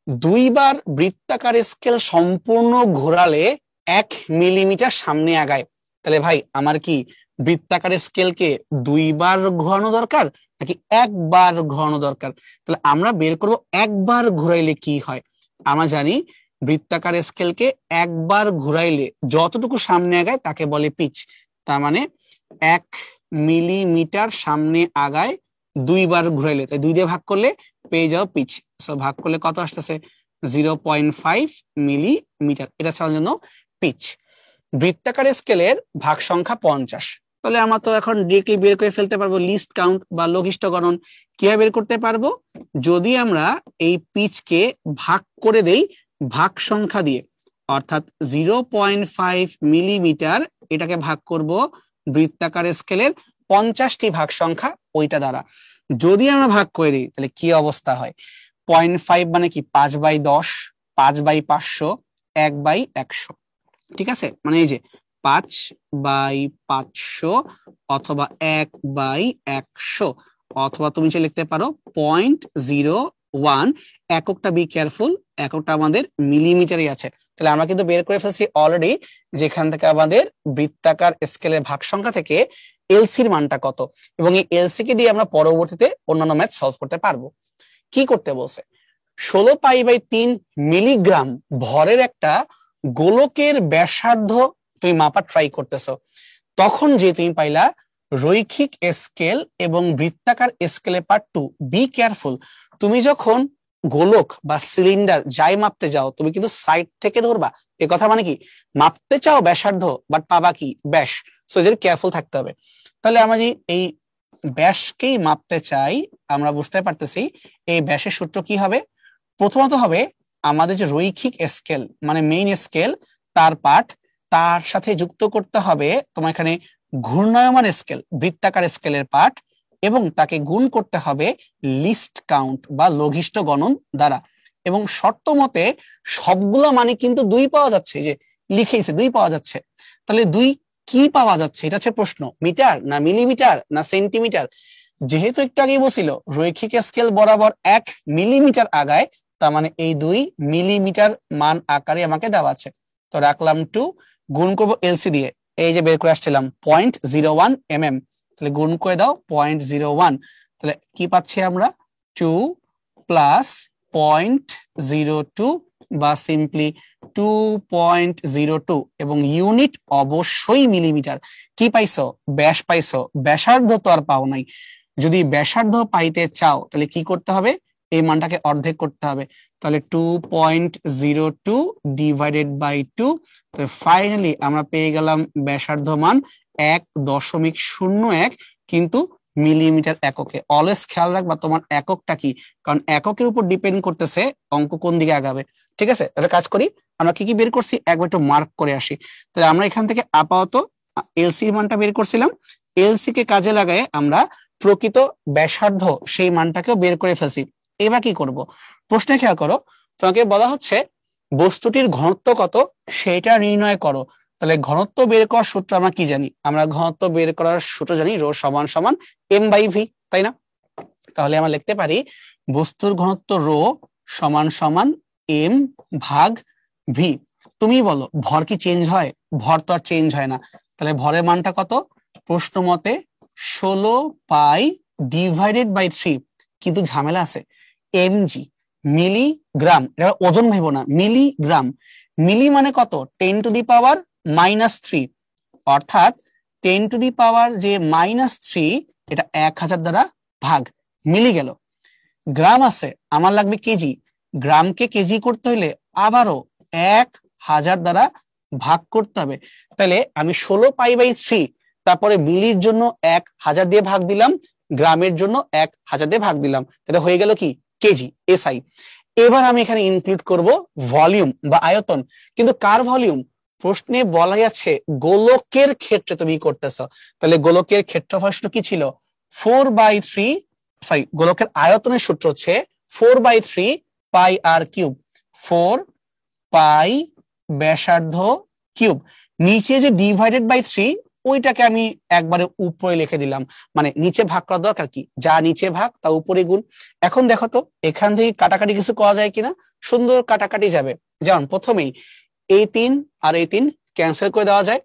দুইবার বৃত্তাকার স্কেল সম্পূর্ণ ঘোরালে 1 মিলিমিটার সামনে আগায়। তাহলে ভাই আমার কি বৃত্তাকার স্কেলকে দুইবার ঘোরানো দরকার নাকি একবার ঘোরানো দরকার? তাহলে আমরা বের করব একবার ঘুরাইলে কি হয়। আমরা জানি বৃত্তাকার স্কেলকে একবার ঘুরাইলে যতটুকু সামনে আগায় তাকে বলে পিচ। তার মানে 1 মিলিমিটার সামনে আগায় দুইবার ঘুরাইলে, তাই 2 দিয়ে ভাগ করলে পেয়ে যাও পিচ। সো ভাগ করলে কত আসতেছে? 0.5 মিলিমিটার। এটা ছাড়ার জন্য পিচ। বৃত্তাকার স্কেলের ভাগ সংখ্যা 50। তাহলে আমরা তো এখন ডিরেক্টলি বের করে ফেলতে পারবো লিস্ট কাউন্ট বা লঘিষ্ঠ গণন। কিভাবে বের করতে পারবো? যদি আমরা এই পিচকে ভাগ করে দেই ভাগ সংখ্যা দিয়ে, অর্থাৎ 0.5 মিলিমিটার এটাকে ভাগ করব বৃত্তাকার স্কেলের 50টি ভাগ সংখ্যা ওইটা দ্বারা। যদি আমরা ভাগ করে দিই তাহলে কি অবস্থা হয়? 0.5 মানে কি 5/10, 5/500, 1/100। ঠিক আছে, মানে এই যে 5/500 অথবা 1/100, অথবা তুমি যে লিখতে পারো 0.01। এককটা বি কেয়ারফুল, এককটা আমাদের মিলিমিটারই আছে। তাহলে আমরা কিন্তু বের করে ফেলছি অলরেডি যেখান থেকে আমাদের বৃত্তাকার স্কেলের ভাগ সংখ্যা থেকে এলসির মানটা কত, এবং এই এলসি কে দিয়ে আমরা পরবর্তীতে অন্যান্য ম্যাথ সলভ করতে পারবো। কি করতে বলছে? 16π/3 মিলিগ্রাম ভরের একটা গোলকের ব্যাসার্ধ তুমি মাপা ট্রাই করতেছো, তখন যে তুমি পাইলা রৈখিক স্কেল এবং বৃত্তাকার স্কেলে পার্ট 2। বি কেয়ারফুল, তুমি যখন গোলক বা সিলিন্ডার যাই মাপতে যাও তুমি কিন্তু সাইড থেকে ধরবা। এ কথা মানে কি, মাপতে চাও ব্যাসার্ধ বাট পাবা কি ব্যাস। সো এর কেয়ারফুল থাকতে হবে। তাহলে আমরা যে এই ব্যাসকেই মাপতে চাই, আমরা বুঝতে পারতেছি এই ব্যাসের সূত্র কি হবে? প্রথমত হবে আমাদের যে রৈখিক স্কেল মানে মেইন স্কেল তার পার্ট, তার সাথে যুক্ত করতে হবে তোমার এখানে ঘূর্ণায়মান স্কেল বৃত্তাকার স্কেলের পার্ট, এবং তাকে গুণ করতে হবে লিস্ট কাউন্ট বা লঘিষ্ঠ গণন দ্বারা। এবং শর্ত মতে সবগুলো মানে কিন্তু 2 পাওয়া যাচ্ছে, যে লিখেইছে 2 পাওয়া যাচ্ছে। তাহলে 2 কি পাওয়া যাচ্ছে এটা হচ্ছে প্রশ্ন, মিটার না মিলিমিটার না সেন্টিমিটার? যেহেতু একটু আগেই বলছিল রৈখিক স্কেল বরাবর 1 মিলিমিটার আগায়, তার মানে এই 2 মিলিমিটার মান আকারে আমাকে দেওয়া আছে। তো রাখলাম 2, গুণ করবো এলসি দিয়ে, এই যে বের করে আসছিলাম 0.01 mm, তাহলে গুণ করে দাও 0.01। তাহলে কি পাচ্ছি আমরা? 2 প্লাস 0.02 বা সিম্পলি 2.02, এবং ইউনিট অবশ্যই মিলিমিটার। কি পাইছো? ব্যাস পাইছো, ব্যাসার্ধ তো আর পাও নাই। যদি ব্যাসার্ধ পাইতে চাও তাহলে কি করতে হবে? এই মানটাকে অর্ধেক করতে হবে। তাহলে 2.02 ডিভাইডেড বাই 2। তো ফাইনালি আমরা পেয়ে গেলাম ব্যাসার্ধ মান 1.01, কিন্তু মিলিমিটার এককে। অলওয়েজ খেয়াল রাখবা তোমার এককটা কি, কারণ এককের উপর ডিপেন্ড করতেছে অঙ্ক কোন দিকে আগাবে। ঠিক আছে, এটা কাজ করি। আমরা কি কি বের করছি একবার একটু মার্ক করে আসি। তাহলে আমরা এখান থেকে আপাতত এলসি মানটা বের করছিলাম, এলসি কে কাজে লাগায় আমরা প্রকৃত ব্যাসার্ধ সেই মানটাকেও বের করে ফেলছি। এবার কি করব? প্রশ্নে খেয়াল করো, তোমাকে বলা হচ্ছে বস্তুটির ঘনত্ব কত সেটা নির্ণয় করো। তাহলে ঘনত্ব বের করার সূত্র আমরা কি জানি? আমরা ঘনত্ব বের করার সূত্র জানি রো সমান সমান m/v, তাই না? তাহলে আমরা লিখতে পারি বস্তুর ঘনত্ব রো সমান সমান m/v। তুমি বলো ভর কি চেঞ্জ হয়? ভর তো আর চেঞ্জ হয় না। তাহলে ভরের মানটা কত? প্রশ্ন মতে 16π ডিভাইডেড বাই 3, কিন্তু ঝামেলা আছে, mg মিলিগ্রাম, এটা ওজন ভেবো না, মিলিগ্রাম। মিলি মানে কত? 10⁻³ অর্থাৎ 10⁻³ যে -3 এটা 1000 দ্বারা ভাগ, মিলি গেল। গ্রাম আছে, আমার লাগবে কেজি, গ্রামকে কেজি করতে হইলে আবারও 1000 দ্বারা ভাগ করতে হবে। তাহলে আমি 16π/3 তারপরে মিলির জন্য 1000 দিয়ে ভাগ দিলাম, গ্রামের জন্য 1000 দিয়ে ভাগ দিলাম, তাহলে হয়ে গেল কি কেজি, এসআই। এবার আমি এখানে ইনক্লুড করব ভলিউম বা আয়তন, কিন্তু কার ভলিউম? প্রশ্নে বলাই আছে গোলকের ক্ষেত্রে তুমি করতেছ, তাহলে গোলকের ক্ষেত্রফল সূত্র কি ছিল? 4/3, সরি গোলকের আয়তনের সূত্র হচ্ছে 4/3 পাই আর কিউব, 4 পাই ব্যাসার্ধ কিউব। নিচে যে ডিভাইডেড বাই 3 ওইটাকে আমি একবারে উপরে লিখে দিলাম, মানে নিচে ভাগ করার দরকার কি, যা নিচে ভাগ তা উপরে গুণ। এখন দেখো তো এখান থেকে কাটাকাটি কিছু করা যায় কিনা, সুন্দর কাটাকাটি যাবে। যেমন প্রথমেই এই 3 আর এই 3 ক্যান্সেল করে দেওয়া যায়,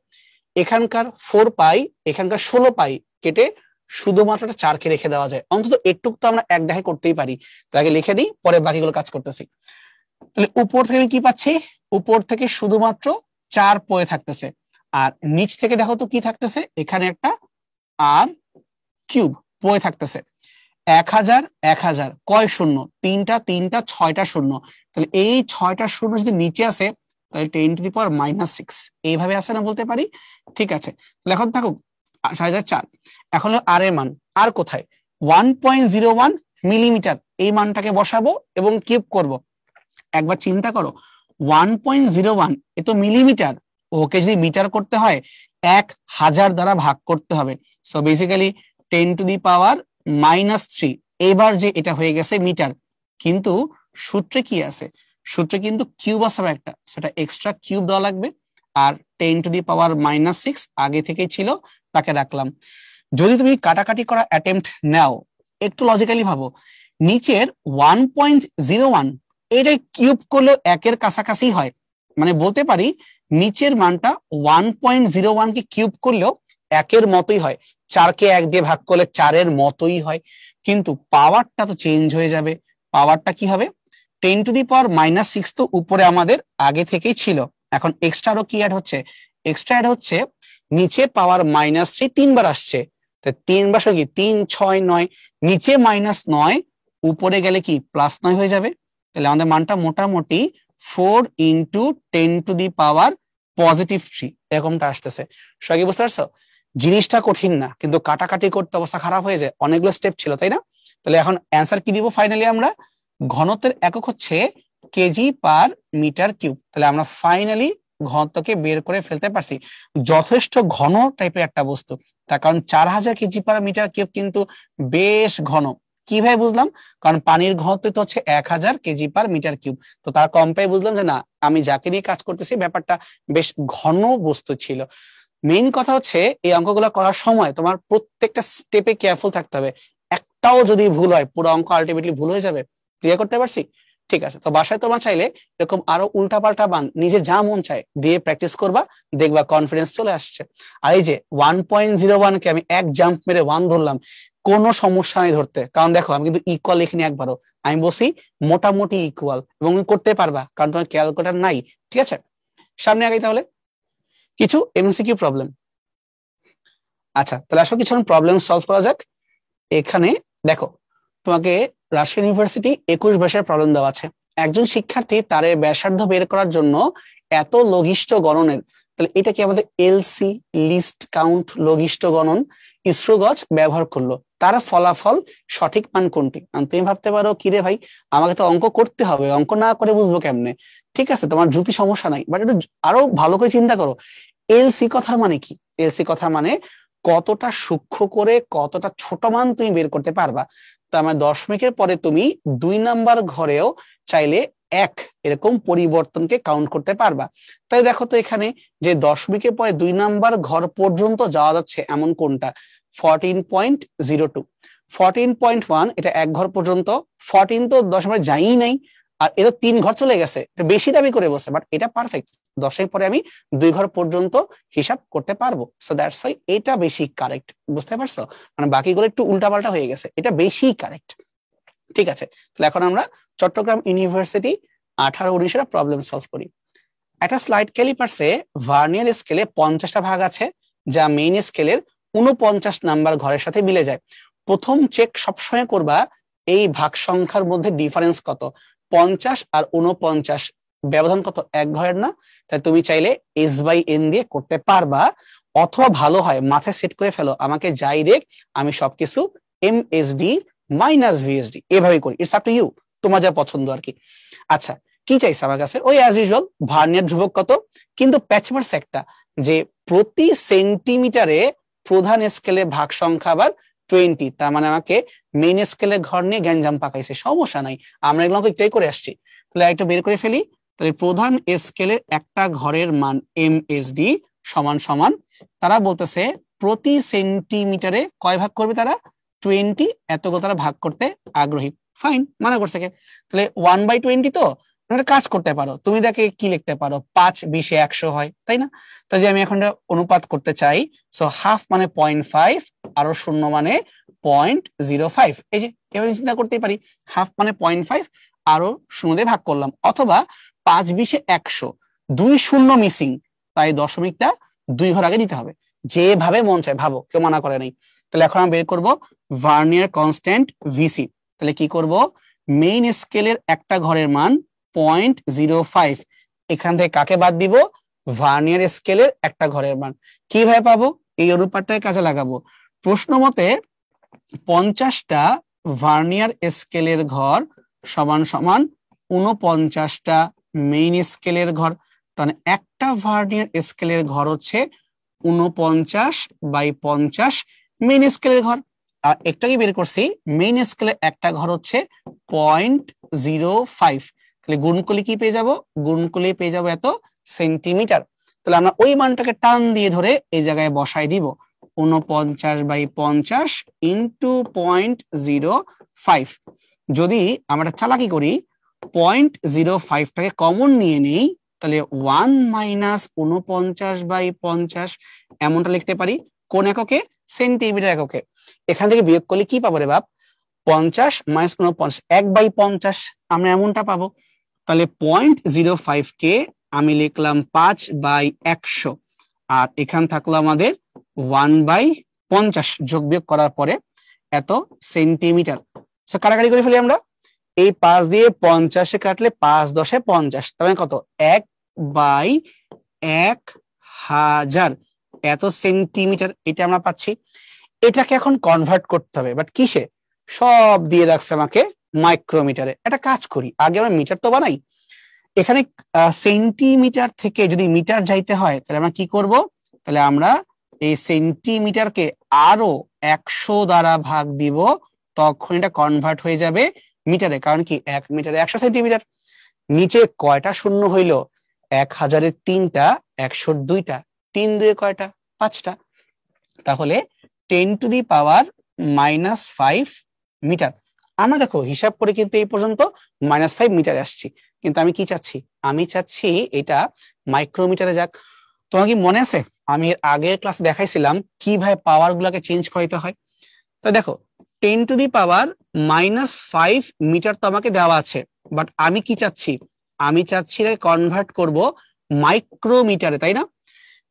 এখানকার 4 পাই এখানকার 16 পাই কেটে শুধুমাত্র 4 কে রেখে দেওয়া যায়। অন্তত একটুক তো আমরা এক দেখে করতেই পারি, তাকে লিখে নিই, পরে বাকিগুলো কাজ করতেছি। তাহলে উপর থেকে আমি কি পাচ্ছি? উপর থেকে শুধুমাত্র 4 পড়ে থাকতেছে, আর নিচ থেকে দেখো তো কি থাকতেছে, এখানে একটা আর কিউব পড়ে থাকতেছে। 1000 1000 কয় শূন্য? তিনটা, 6টা শূন্য। তাহলে এই 6টা শূন্য যদি নিচে আসে তাহলে 10⁻⁻6 এইভাবে আসে না বলতে পারি? ঠিক আছে, তাহলে এখন থাকুক 4,004। এখন আর এর মান আর কোথায়? 1.01 মিলিমিটার, এই মানটাকে বসাবো এবং কিউব করব। একবার চিন্তা করো, 1.01 এ তো মিলিমিটার, ওকে যদি মিটার করতে হয় 1000 দ্বারা ভাগ করতে হবে। সো বেসিক্যালি 10⁻³ এবার যে এটা হয়ে গেছে মিটার, কিন্তু সূত্রে কি আছে? সূত্রে কিন্তু কিউব আছে একটা, সেটা এক্সট্রা কিউব দেওয়া লাগবে। আর 10⁻⁻6 আগে থেকেই ছিল, তাকে রাখলাম। যদি তুমি কাটাকাটি করা অ্যাটেম্প্ট নাও, একটু লজিক্যালি ভাবো, নিচের 1.01 এটা কিউব করলেও একের কাছাকাছি হয়, মানে বলতে পারি নিচের মানটা 1.01 কে কিউব করলেও একের মতোই হয়, 4 কে 1 দিয়ে ভাগ করলে 4 এর মতোই হয়। কিন্তু পাওয়ারটা তো চেঞ্জ হয়ে যাবে। পাওয়ারটা কি হবে? 10⁻⁻6 তো উপরে আমাদের আগে থেকেই ছিল, এখন এক্সট্রা আরো কি অ্যাড হচ্ছে? এক্সট্রা অ্যাড হচ্ছে নিচে পাওয়ার -3 তিনবার আসছে, তো 3 বার 3 6 9, নিচে -9 উপরে গেলে কি +9 হয়ে যাবে। তাহলে আমাদের মানটা মোটামুটি 4 × 10⁻³ এরকমটা আসতেছে। সবাই বুঝতে পারছো? জিনিসটা কঠিন না, কিন্তু কাটাকাটি করতে অবস্থা খারাপ হয়ে যায়, অনেকগুলো স্টেপ ছিল, তাই না? তাহলে এখন অ্যান্সার কি দিব ফাইনালি আমরা? ঘনত্বের একক হচ্ছে kg/m³। তাহলে আমরা ফাইনালি ঘনত্বকে বের করে ফেলতে পারছি। যথেষ্ট ঘন টাইপের একটা বস্তু, তার কারণ 4000 kg/m³ কিন্তু বেশ ঘন। কিভাবে বুঝলাম? কারণ পানির ঘনত্ব তো হচ্ছে 1000 kg/m³, তো তার কম্পেয়ার বুঝলাম যে না, আমি যাকে নিয়ে কাজ করতেছি ব্যাপারটা বেশ ঘন বস্তু ছিল। মেইন কথা হচ্ছে এই অঙ্কগুলো করার সময় তোমার প্রত্যেকটা স্টেপে কেয়ারফুল থাকতে হবে, একটাও যদি ভুল হয় পুরো অঙ্ক আলটিমেটলি ভুল হয়ে যাবে। ক্লিয়ার করতে পারছি? ঠিক আছে, তো বাসায় তোমরা চাইলে এরকম আরো উল্টাপাল্টা বান নিজে যা মন চায় দিয়ে প্র্যাকটিস করবা, দেখবা কনফিডেন্স চলে আসছে। আর এই যে 1.01 কে আমি এক জাম্প মেরে 1 ধরলাম, কোনো সমস্যা নেই ধরতে, কারণ দেখো আমি কিন্তু ইকুয়াল লিখিনি একবারও, আমি বসি মোটামুটি ইকুয়াল, এবং করতে পারবা কারণ তোমার ক্যালকুলেটর নাই। ঠিক আছে, সামনে আগাই তাহলে কিছু এমসিকিউ প্রবলেম। আচ্ছা, তাহলে আসো কিছু প্রবলেম সলভ করা যাক। এখানে দেখো তোমাকে রাজশাহী ইউনিভার্সিটি 21 ব্যাসের প্রবলেম দেওয়া আছে। একজন শিক্ষার্থী তার ব্যাসার্ধ বের করার জন্য এত লঘিষ্ঠ গণনের, তাহলে এটা কি আমাদের এলসি লিস্ট কাউন্ট লঘিষ্ঠ গণন ইসরো গজ ব্যবহার করলো, তার ফলাফল সঠিক মান কোনটি? তুমি ভাবতে পারো কিরে ভাই, আমাকে তো অঙ্ক করতে হবে, অঙ্ক না করে বুঝবো কেমনে? ঠিক আছে, তোমার যুক্তি সমস্যা নাই, বাট একটু আরো ভালো করে চিন্তা করো। এলসি কথার মানে কি? এলসি কথা মানে কতটা সূক্ষ্ম করে কতটা ছোট মান তুমি বের করতে পারবা। তার মানে দশমিকের পরে তুমি 2 নাম্বার ঘরেও চাইলে 1 এরকম পরিবর্তনকে কাউন্ট করতে পারবা। তাই দেখো তো এখানে যে দশমিকের পরে 2 নাম্বার ঘর পর্যন্ত যাওয়া যাচ্ছে এমন কোনটা? 14.02, 14.1 এটা 1 ঘর পর্যন্ত, 14 তো দশমিক যাই নাই, আর এটা 3 ঘর চলে গেছে, এটা বেশি দাবি করে বসে, বাট এটা পারফেক্ট, 10-এর পরে আমি 2 ঘর পর্যন্ত হিসাব করতে পারবো। সো দ্যাটস ওয়াই এটা বেশি কারেক্ট। বুঝতে পারছো? মানে বাকিগুলো একটু উল্টাপাল্টা হয়ে গেছে, এটা বেশি কারেক্ট। ঠিক আছে, তাহলে এখন আমরা চট্টগ্রাম ইউনিভার্সিটি 18-19 প্রবলেম সলভ করি। একটা স্লাইড ক্যালিপার্সে ভার্নিয়ার স্কেলে 50টা ভাগ আছে, যা মেইন স্কেলের 49 নাম্বার ঘরের সাথে মিলে যায়। প্রথম চেক সবসময় করবা এই ভাগ সংখ্যার মধ্যে ডিফারেন্স কত। 50 আর 49 ব্যবধান কত? 1 ঘরের না? তাই তুমি চাইলে S/N দিয়ে করতে পারবা, অথবা ভালো হয় মাথায় সেট করে ফেলো, আমাকে যাই দেখ আমি সবকিছু MSD - VSD এভাবে করি। ইটস আপ টু ইউ, তোমার যা পছন্দ আর কি। আচ্ছা, কি চাইছে আমার কাছে? ওই অ্যাজ ইউজুয়াল ভার্নিয়ার ধ্রুবক কত, কিন্তু প্যাচমার্কস একটা যে প্রতি সেন্টিমিটারে প্রধান স্কেলের ভাগ সংখ্যা আবার 20, তার মানে আমাকে মেইন স্কেলের ঘর নিয়ে গ্যাঞ্জাম পাকাইছে। সমস্যা নাই, আমরা এগুলো একটাই করে আসছি। তাহলে একটা বের করে ফেলি। তাহলে প্রধান স্কেলের একটা ঘরের মান এমএসডি সমান সমান, তারা বলতেছে প্রতি সেন্টিমিটারে কয় ভাগ করবে তারা? 20, এতগুলো তারা ভাগ করতে আগ্রহী। ফাইন, মানা করছে কে? তাহলে 1/20 তো কাজ করতে পারো তুমি, দেখে কি লিখতে পারো, 5 20 100 হয়, তাই না? তো যে আমি এখন অনুপাত করতে চাই, সো হাফ মানে 0.5 আরো শূন্য মানে 0.05, এই যে এভাবে চিন্তা করতেই পারি, হাফ মানে 0.5 আরো শূন্য দিয়ে ভাগ করলাম, অথবা 5 20 100, 2 শূন্য মিসিং, তাই দশমিকটা 2 ঘর আগে দিতে হবে, যেভাবে মন চায় ভাবো, কেউ মানা করে নাই। তাহলে এখন আমরা বের করবো ভার্নিয়ার কনস্ট্যান্ট ভিসি। তাহলে কি করব, মেইন স্কেলের একটা ঘরের মান 0.05, এখান থেকে কাকে বাদ দিব? ভার্নিয়ার স্কেলের একটা ঘরের মান। কিভাবে পাবো? এই অনুপাতটাকে কাজে লাগাবো। প্রশ্ন মতে 50টা ভার্নিয়ার স্কেলের ঘর সমান সমান 49টা মেইন স্কেলের ঘর, তাহলে একটা ভার্নিয়ার স্কেলের ঘর হচ্ছে 49/50 মেইন স্কেলের ঘর। আর একটাকে বের করছি, মেইন স্কেলের একটা ঘর হচ্ছে 0.05, তাহলে গুণ করলে কি পেয়ে যাব? গুণ করলে পেয়ে যাব এত সেন্টিমিটার। তাহলে আমরা ওই মানটাকে টান দিয়ে ধরে এই জায়গায় বসাই দিব, 49/50 ইন্টু 0.05। যদি আমরা চালাকি করি 0.05টাকে কমন নিয়ে নেই, তাহলে 1 মাইনাস 49/50 এমনটা লিখতে পারি। কোন এককে? সেন্টিমিটার এককে। এখান থেকে বিয়োগ করলে কি পাবো রে বাপ? 50 মাইনাস 49, 1/50 আমরা এমনটা পাবো। তাহলে 0.05 কে আমি লিখলাম 5/100, আর এখান থাকলো আমাদের 1/50 যোগ বিয়োগ করার পরে এত সেন্টিমিটার। কাটাকাটি করে ফেলি আমরা, এই 5 দিয়ে 50 কাটলে 5 10 50, তাহলে কত? 1/1000 এত সেন্টিমিটার, এটা আমরা পাচ্ছি। এটাকে এখন কনভার্ট করতে হবে, বাট কিসে? সব দিয়ে রাখছে আমাকে মাইক্রোমিটারে। একটা কাজ করি, আগে আমরা মিটার তো বানাই। এখানে সেন্টিমিটার থেকে যদি মিটার যাইতে হয়, তাহলে আমরা কি করব? তাহলে আমরা এই সেন্টিমিটারকে আরো 100 দ্বারা ভাগ দিব, তখন এটা কনভার্ট হয়ে যাবে মিটারে। কারণ কি 1 মিটারে 100 সেন্টিমিটার। নিচে কয়টা শূন্য হইলো? 1000-এর 3টা, 100-র 2টা, 3 2 কয়টা? 5টা। তাহলে 10⁻⁻5 মিটার। আমরা দেখো হিসাব করে কিন্তু এই পর্যন্ত -5 মিটার আসছি, কিন্তু আমি কি চাচ্ছি? আমি চাচ্ছি এটা মাইক্রোমিটারে যাক। তোমার কি মনে আছে আমি এর আগের ক্লাসে দেখাইছিলাম কিভাবে পাওয়ার গুলাকে চেঞ্জ করাইতে হয়? তো দেখো 10⁻⁻5 মিটার তো আমাকে দেওয়া আছে, বাট আমি কি চাচ্ছি? আমি চাচ্ছি কনভার্ট করব মাইক্রোমিটারে, তাই না?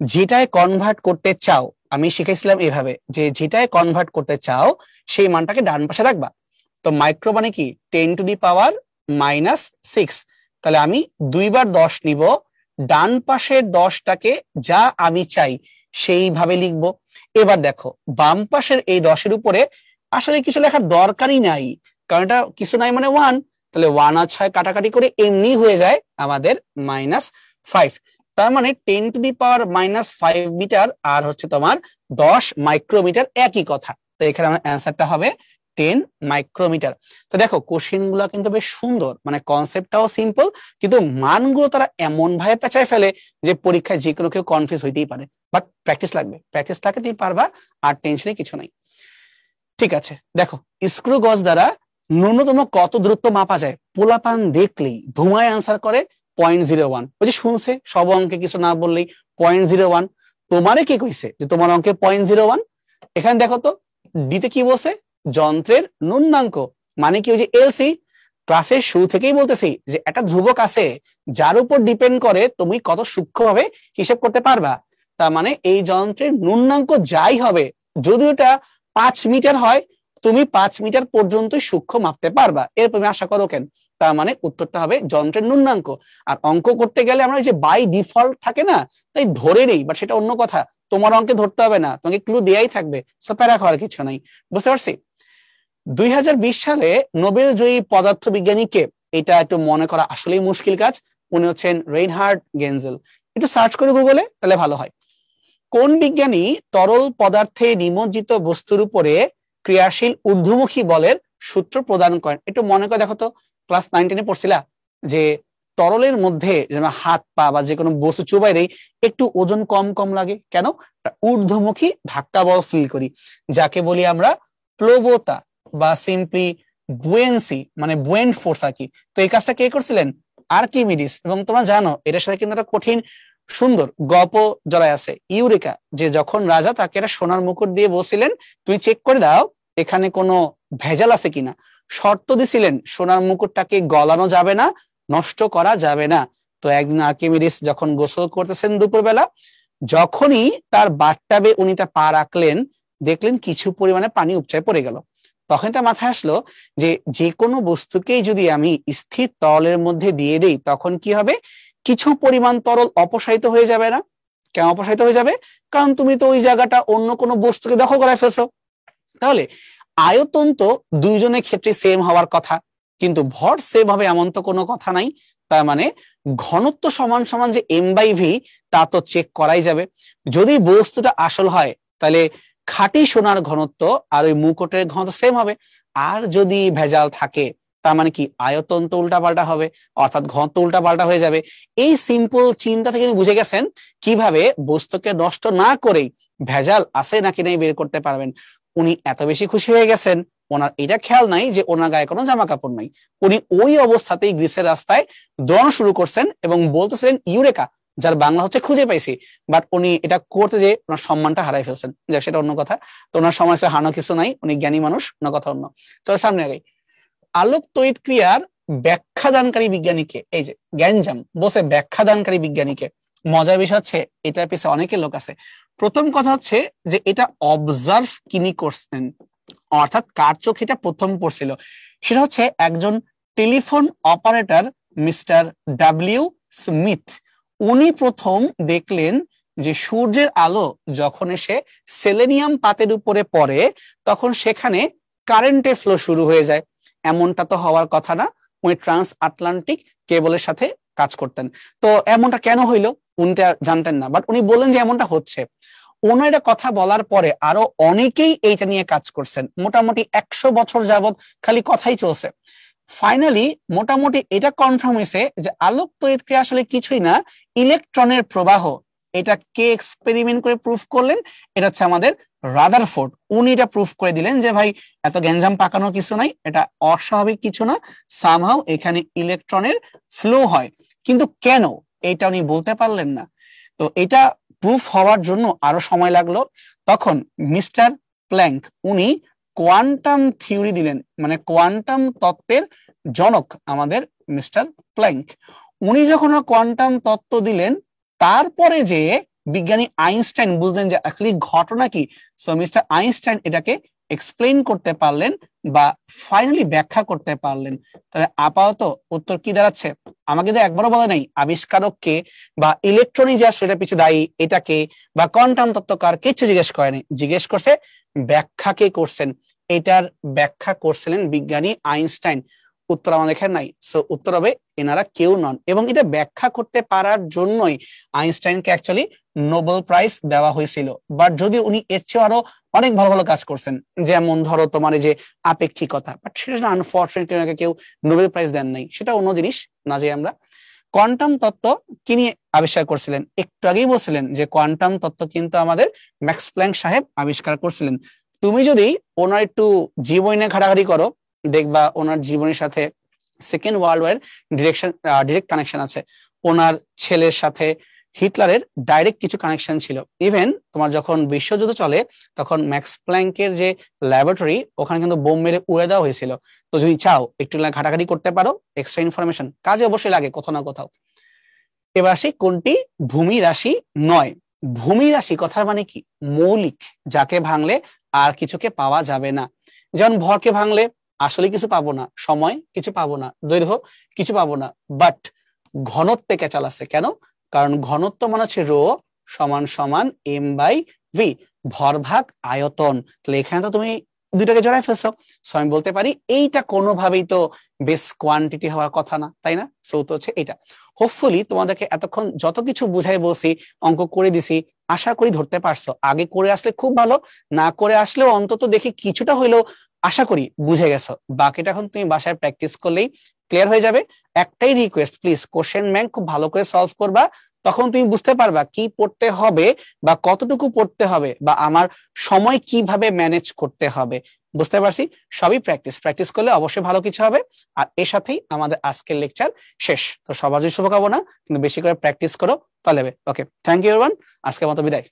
যেটায় কনভার্ট করতে চাও, আমি শিখাইছিলাম এভাবে যে যেটায় কনভার্ট করতে চাও সেই মানটাকে ডান পাশে রাখবা। তো মাইক্রো মানে কি? 10⁻⁻6। তাহলে আমি 2 বার 10 নিব, ডান পাশের 10টাকে যা আমি চাই সেইভাবে লিখবো। এবার দেখো বাম পাশের এই 10-এর উপরে আসলে কিছু লেখার দরকারই নাই, কারণ এটা কিছু নাই মানে 1, তাহলে 1 আর 6 কাটাকাটি করে এমনি হয়ে যায় আমাদের -5। তার মানে 10⁻⁻5 মিটার আর হচ্ছে তোমার 10 মাইক্রোমিটার, একই কথা। তো এখানে আমার অ্যান্সারটা হবে 10 মাইক্রোমিটার। তো দেখো কোশ্চেন গুলো কিন্তু বেশ সুন্দর, মানে কনসেপ্টটাও সিম্পল, কিন্তু মানগুলো তারা এমন ভাবে পেঁচায় ফেলে যে পরীক্ষায় যে কোনো কেউ কনফিউজ হইতেই পারে। বাট প্র্যাকটিস লাগবে, প্র্যাকটিস থাকলে তুমি পারবা, আর টেনশনে কিছু নাই। ঠিক আছে, দেখো স্ক্রু গজ দ্বারা ন্যূনতম কত দূরত্ব মাপা যায়? পোলাপান দেখলেই ধুমায় আনসার করে 0.01। ওই যে শুনছে সব অঙ্কে কিছু না বললেই 0.01। তোমারে কে কইছে যে তোমার অঙ্কে 0.01? এখানে দেখো তো ডিতে কি বলছে? যন্ত্রের ন্যূনাঙ্ক, মানে কি? ওই যে এলসি, ক্লাসের শুরু থেকেই বলতেছি যে একটা ধ্রুবক আছে যার উপর ডিপেন্ড করে তুমি কত সূক্ষ্মভাবে হিসেব করতে পারবা। তার মানে এই যন্ত্রের ন্যূনাঙ্ক যাই হবে, যদি ওটা 5 মিটার হয়, তুমি 5 মিটার পর্যন্তই সূক্ষ্ম মাপতে পারবা, এর তুমি আশা করো কেন? তার মানে উত্তরটা হবে যন্ত্রের ন্যূনাঙ্ক। আর অঙ্ক করতে গেলে আমরা ওই যে বাই ডিফল্ট থাকে না, তাই ধরে নেই, বাট সেটা অন্য কথা। তোমার অঙ্কে ধরতে হবে না, তোমাকে ক্লু দেয়াই থাকবে, সো প্যারা খাওয়ার কিছু নাই। বুঝতে পারছি? 2020 সালে নোবেল জয়ী পদার্থবিজ্ঞানী কে? এটা একটু মনে করা আসলেই মুশকিল কাজ। উনি হচ্ছেন রেইনহার্ড গেনজেল। একটু সার্চ করে গুগলে, তাহলে ভালো হয়। কোন বিজ্ঞানী তরল পদার্থে নিমজ্জিত বস্তুর উপরে ক্রিয়াশীল ঊর্ধ্বমুখী বলের সূত্র প্রদান করেন? একটু মনে করে দেখো তো, ক্লাস 9-10 পড়ছিলা যে তরলের মধ্যে যেন হাত পা বা যে কোনো বস্তু চুবাই দেই একটু ওজন কম কম লাগে, কেন? ঊর্ধ্বমুখী ধাক্কা বল ফিল করি, যাকে বলি আমরা প্লবতা বা সিম্পলি বুয়েন্সি, মানে বুয়েন্ট ফোর্স আর কি। তো এই কাজটা কে করছিলেন? আর্কিমিডিস। এবং তোমরা জানো এটার সাথে কিন্তু একটা কঠিন সুন্দর গল্প জড়ায় আছে, ইউরেকা, যে যখন রাজা তাকে একটা সোনার মুকুট দিয়ে বলছিলেন তুমি চেক করে দাও এখানে কোনো ভেজাল আছে কিনা, শর্ত দিছিলেন সোনার মুকুটটাকে গলানো যাবে না, নষ্ট করা যাবে না। তো একদিন আর্কিমিডিস যখন গোসল করতেছেন দুপুরবেলা, যখনই তার বাথটাবে উনি তা পা রাখলেন, দেখলেন কিছু পরিমাণে পানি উপচায় পড়ে গেল। তখন তার মাথায় আসলো যে যে কোনো বস্তুকেই যদি আমি স্থির তরলের মধ্যে দিয়ে দেই তখন কি হবে, কিছু পরিমাণ তরল অপসারিত হয়ে যাবে না? কেন অপসারিত হয়ে যাবে? কারণ তুমি তো ওই জায়গাটা অন্য কোনো বস্তুকে দখল করে ফেলছো। তাহলে আয়তন তো দুইজনের ক্ষেত্রে সেম হওয়ার কথা, কিন্তু ভর সেম হবে এমন তো কোনো কথা নাই। তার মানে ঘনত্ব সমান সমান যে m/v, তা তো চেক করাই যাবে। যদি বস্তুটা আসল হয় তাহলে খাঁটি সোনার ঘনত্ব আর ওই মুকুটের ঘনত্ব সেম হবে। আর যদি ভেজাল থাকে তার মানে কি আয়তন তো উল্টাপাল্টা হবে, অর্থাৎ ঘনত্ব উল্টাপাল্টা হয়ে যাবে। এই সিম্পল চিন্তা থেকে বুঝে গেছেন কিভাবে বস্তুকে নষ্ট না করেই ভেজাল আছে নাকি নাই বের করতে পারবেন। উনি এত বেশি খুশি হয়ে গেছেন, ওনার এটা খেয়াল নাই যে ওনার গায়ে কোনো জামা কাপড় নাই। উনি ওই অবস্থাতেই গ্রিসের রাস্তায় দৌড়ানো শুরু করছেন এবং বলতেছিলেন ইউরেকা, যার বাংলা হচ্ছে খুঁজে পাইছি। বাট উনি এটা করতে যে ওনার সম্মানটা হারাই ফেলছেন, যাক সেটা অন্য কথা। তো ওনার সম্মানটা হারানো কিছু নাই, উনি জ্ঞানী মানুষ, অন্য কথা অন্য। চলো সামনে আগে। আলোক তড়িৎ ক্রিয়ার ব্যাখ্যাদানকারী বিজ্ঞানীকে, এই যে গ্যাঞ্জাম বসে ব্যাখ্যাদানকারী বিজ্ঞানীকে। মজার বিষয় হচ্ছে এটার পিছনে অনেকের লোক আছে। প্রথম কথা হচ্ছে যে এটা অবজার্ভ কিনি করছেন, অর্থাৎ কার চোখ এটা প্রথম পড়ছিল, সেটা হচ্ছে একজন telephone operator mister W Smith. উনি প্রথম দেখলেন যে সূর্যের আলো যখন এসে সেলেনিয়াম পাতের উপরে পড়ে তখন সেখানে কারেন্টের ফ্লো শুরু হয়ে যায়। এমনটা তো হওয়ার কথা না, উনি ট্রান্স আটলান্টিক কেবলের সাথে কাজ করতেন। তো এমনটা কেন হইলো উনি জানতেন না, বাট উনি বললেন যে এমনটা হচ্ছে। ওনার এটা কথা বলার পরে আরো অনেকেই এইটা নিয়ে কাজ করছেন, মোটামুটি 100 বছর যাবত খালি কথাই চলছে। ফাইনালি মোটামুটি এটা কনফার্ম হয়েছে যে আলোক তড়িৎ ক্রিয়া আসলে কিছুই না, ইলেকট্রনের প্রবাহ। এটা কে এক্সপেরিমেন্ট করে প্রুফ করলেন? এটা হচ্ছে আমাদের রাদারফোর্ড। উনি এটা প্রুফ করে দিলেন যে ভাই এত গ্যাঞ্জাম পাকানো কিছু নাই, এটা অস্বাভাবিক কিছু না, সামহাউ এখানে ইলেকট্রনের ফ্লো হয়। কিন্তু কেন এটা উনি বলতে পারলেন না। তো এটা প্রুফ হওয়ার জন্য আরো সময় লাগলো। তখন মিস্টার প্ল্যাঙ্ক উনি কোয়ান্টাম থিওরি দিলেন, মানে কোয়ান্টাম তত্ত্বের জনক আমাদের মিস্টার প্ল্যাঙ্ক। উনি যখন কোয়ান্টাম তত্ত্ব দিলেন তারপরে যে বিজ্ঞানী আইনস্টাইন বুঝলেন যে অ্যাকচুয়ালি ঘটনা কি। সো মিস্টার আইনস্টাইন এটাকে এক্সপ্লেইন করতে পারলেন বা ফাইনালি ব্যাখ্যা করতে পারলেন। তাহলে আপাতত উত্তর কি দাঁড়াচ্ছে? আমাকে তো একবারও বলে নাই আবিষ্কারক কে বা ইলেকট্রনিক যে সেটা পিছিয়ে দায়ী এটাকে বা কোয়ান্টাম তত্ত্বকার, কিছু জিজ্ঞেস করেনি। জিজ্ঞেস করছে ব্যাখ্যা কে করছেন, এটার ব্যাখ্যা করছিলেন বিজ্ঞানী আইনস্টাইন। উত্তর আমাদের এখানে নাই। সো উত্তর হবে এনারা কেউ নন। এবং এটা ব্যাখ্যা করতে পারার জন্যই আইনস্টাইনকে অ্যাকচুয়ালি নোবেল প্রাইজ দেওয়া হয়েছিল। বাট যদি উনি এর চেয়ে আরো অনেক ভালো ভালো কাজ করছেন, যেমন ধরো তোমার এই যে আপেক্ষিকতা, বাট সেটা আনফরচুনেটলি ওনাকে কেউ নোবেল প্রাইজ দেন নাই, সেটা অন্য জিনিস না। যে আমরা কোয়ান্টাম তত্ত্ব কি নিয়ে আবিষ্কার করছিলেন, একটু আগেই বলছিলেন যে কোয়ান্টাম তত্ত্ব কিন্তু আমাদের ম্যাক্স প্ল্যাঙ্ক সাহেব আবিষ্কার করছিলেন। তুমি যদি ওনার একটু জীবনে ঘাটাঘাটি করো দেখবা ওনার জীবনের সাথে second world war direct connection আছে। ওনার ছেলের সাথে হিটলারের ডাইরেক্ট কিছু কানেকশন ছিল। ইভেন তোমার যখন বিশ্বযুদ্ধ চলে তখন ম্যাক্স প্ল্যাঙ্কের যে ল্যাবরেটরি ওখানে কিন্তু বোম মেরে উড়ে দেওয়া হয়েছিল। তো যদি চাও একটু ঘাটাঘাটি করতে পারো, এক্সট্রা ইনফরমেশন কাজে অবশ্যই লাগে কোথাও না কোথাও। এবার আসি কোনটি ভূমি রাশি নয়। ভূমি রাশি কথার মানে কি? মৌলিক, যাকে ভাঙলে আর কিছুকে পাওয়া যাবে না। যেমন ভরকে ভাঙলে আসলে কিছু পাবো না, সময় কিছু পাবো না, দৈর্ঘ্য কিছু পাবো না, বাট ঘনত্বে ক্যাচাল আছে। কেন? কারণ ঘনত্ব মানে হচ্ছে রো সমান সমান m/v, ভর ভাগ আয়তন। তাহলে এখানে তো তুমি দুইটাকে জড়াই ফেলছো। সো আমি বলতে পারি এইটা কোনোভাবেই তো বেস কোয়ান্টিটি হওয়ার কথা না, তাই না? সো তো হচ্ছে এটা। হোপফুলি তোমাদেরকে এতক্ষণ যত কিছু বুঝাই বলছি, অঙ্ক করে দিছি, আশা করি ধরতে পারছো। আগে করে আসলে খুব ভালো, না করে আসলেও অন্তত দেখি কিছুটা হইলেও আশা করি বুঝে গেছো। বাকিটা এখন তুমি বাসায় প্র্যাকটিস করলেই ক্লিয়ার হয়ে যাবে। একটাই রিকোয়েস্ট, প্লিজ কোশ্চেন ব্যাংক খুব ভালো করে সলভ করবা, তখন তুমি বুঝতে পারবা কি পড়তে হবে বা কতটুকু পড়তে হবে বা আমার সময় কিভাবে ম্যানেজ করতে হবে। বুঝতে পারছি, সবই প্র্যাকটিস, প্র্যাকটিস করলে অবশ্যই ভালো কিছু হবে। আর এর সাথেই আমাদের আজকের লেকচার শেষ। তো সবার জন্য শুভকামনা, কিন্তু বেশি করে প্র্যাকটিস করো, তাহলে ওকে। থ্যাংক ইউ এভরিওয়ান, আজকের মতো বিদায়।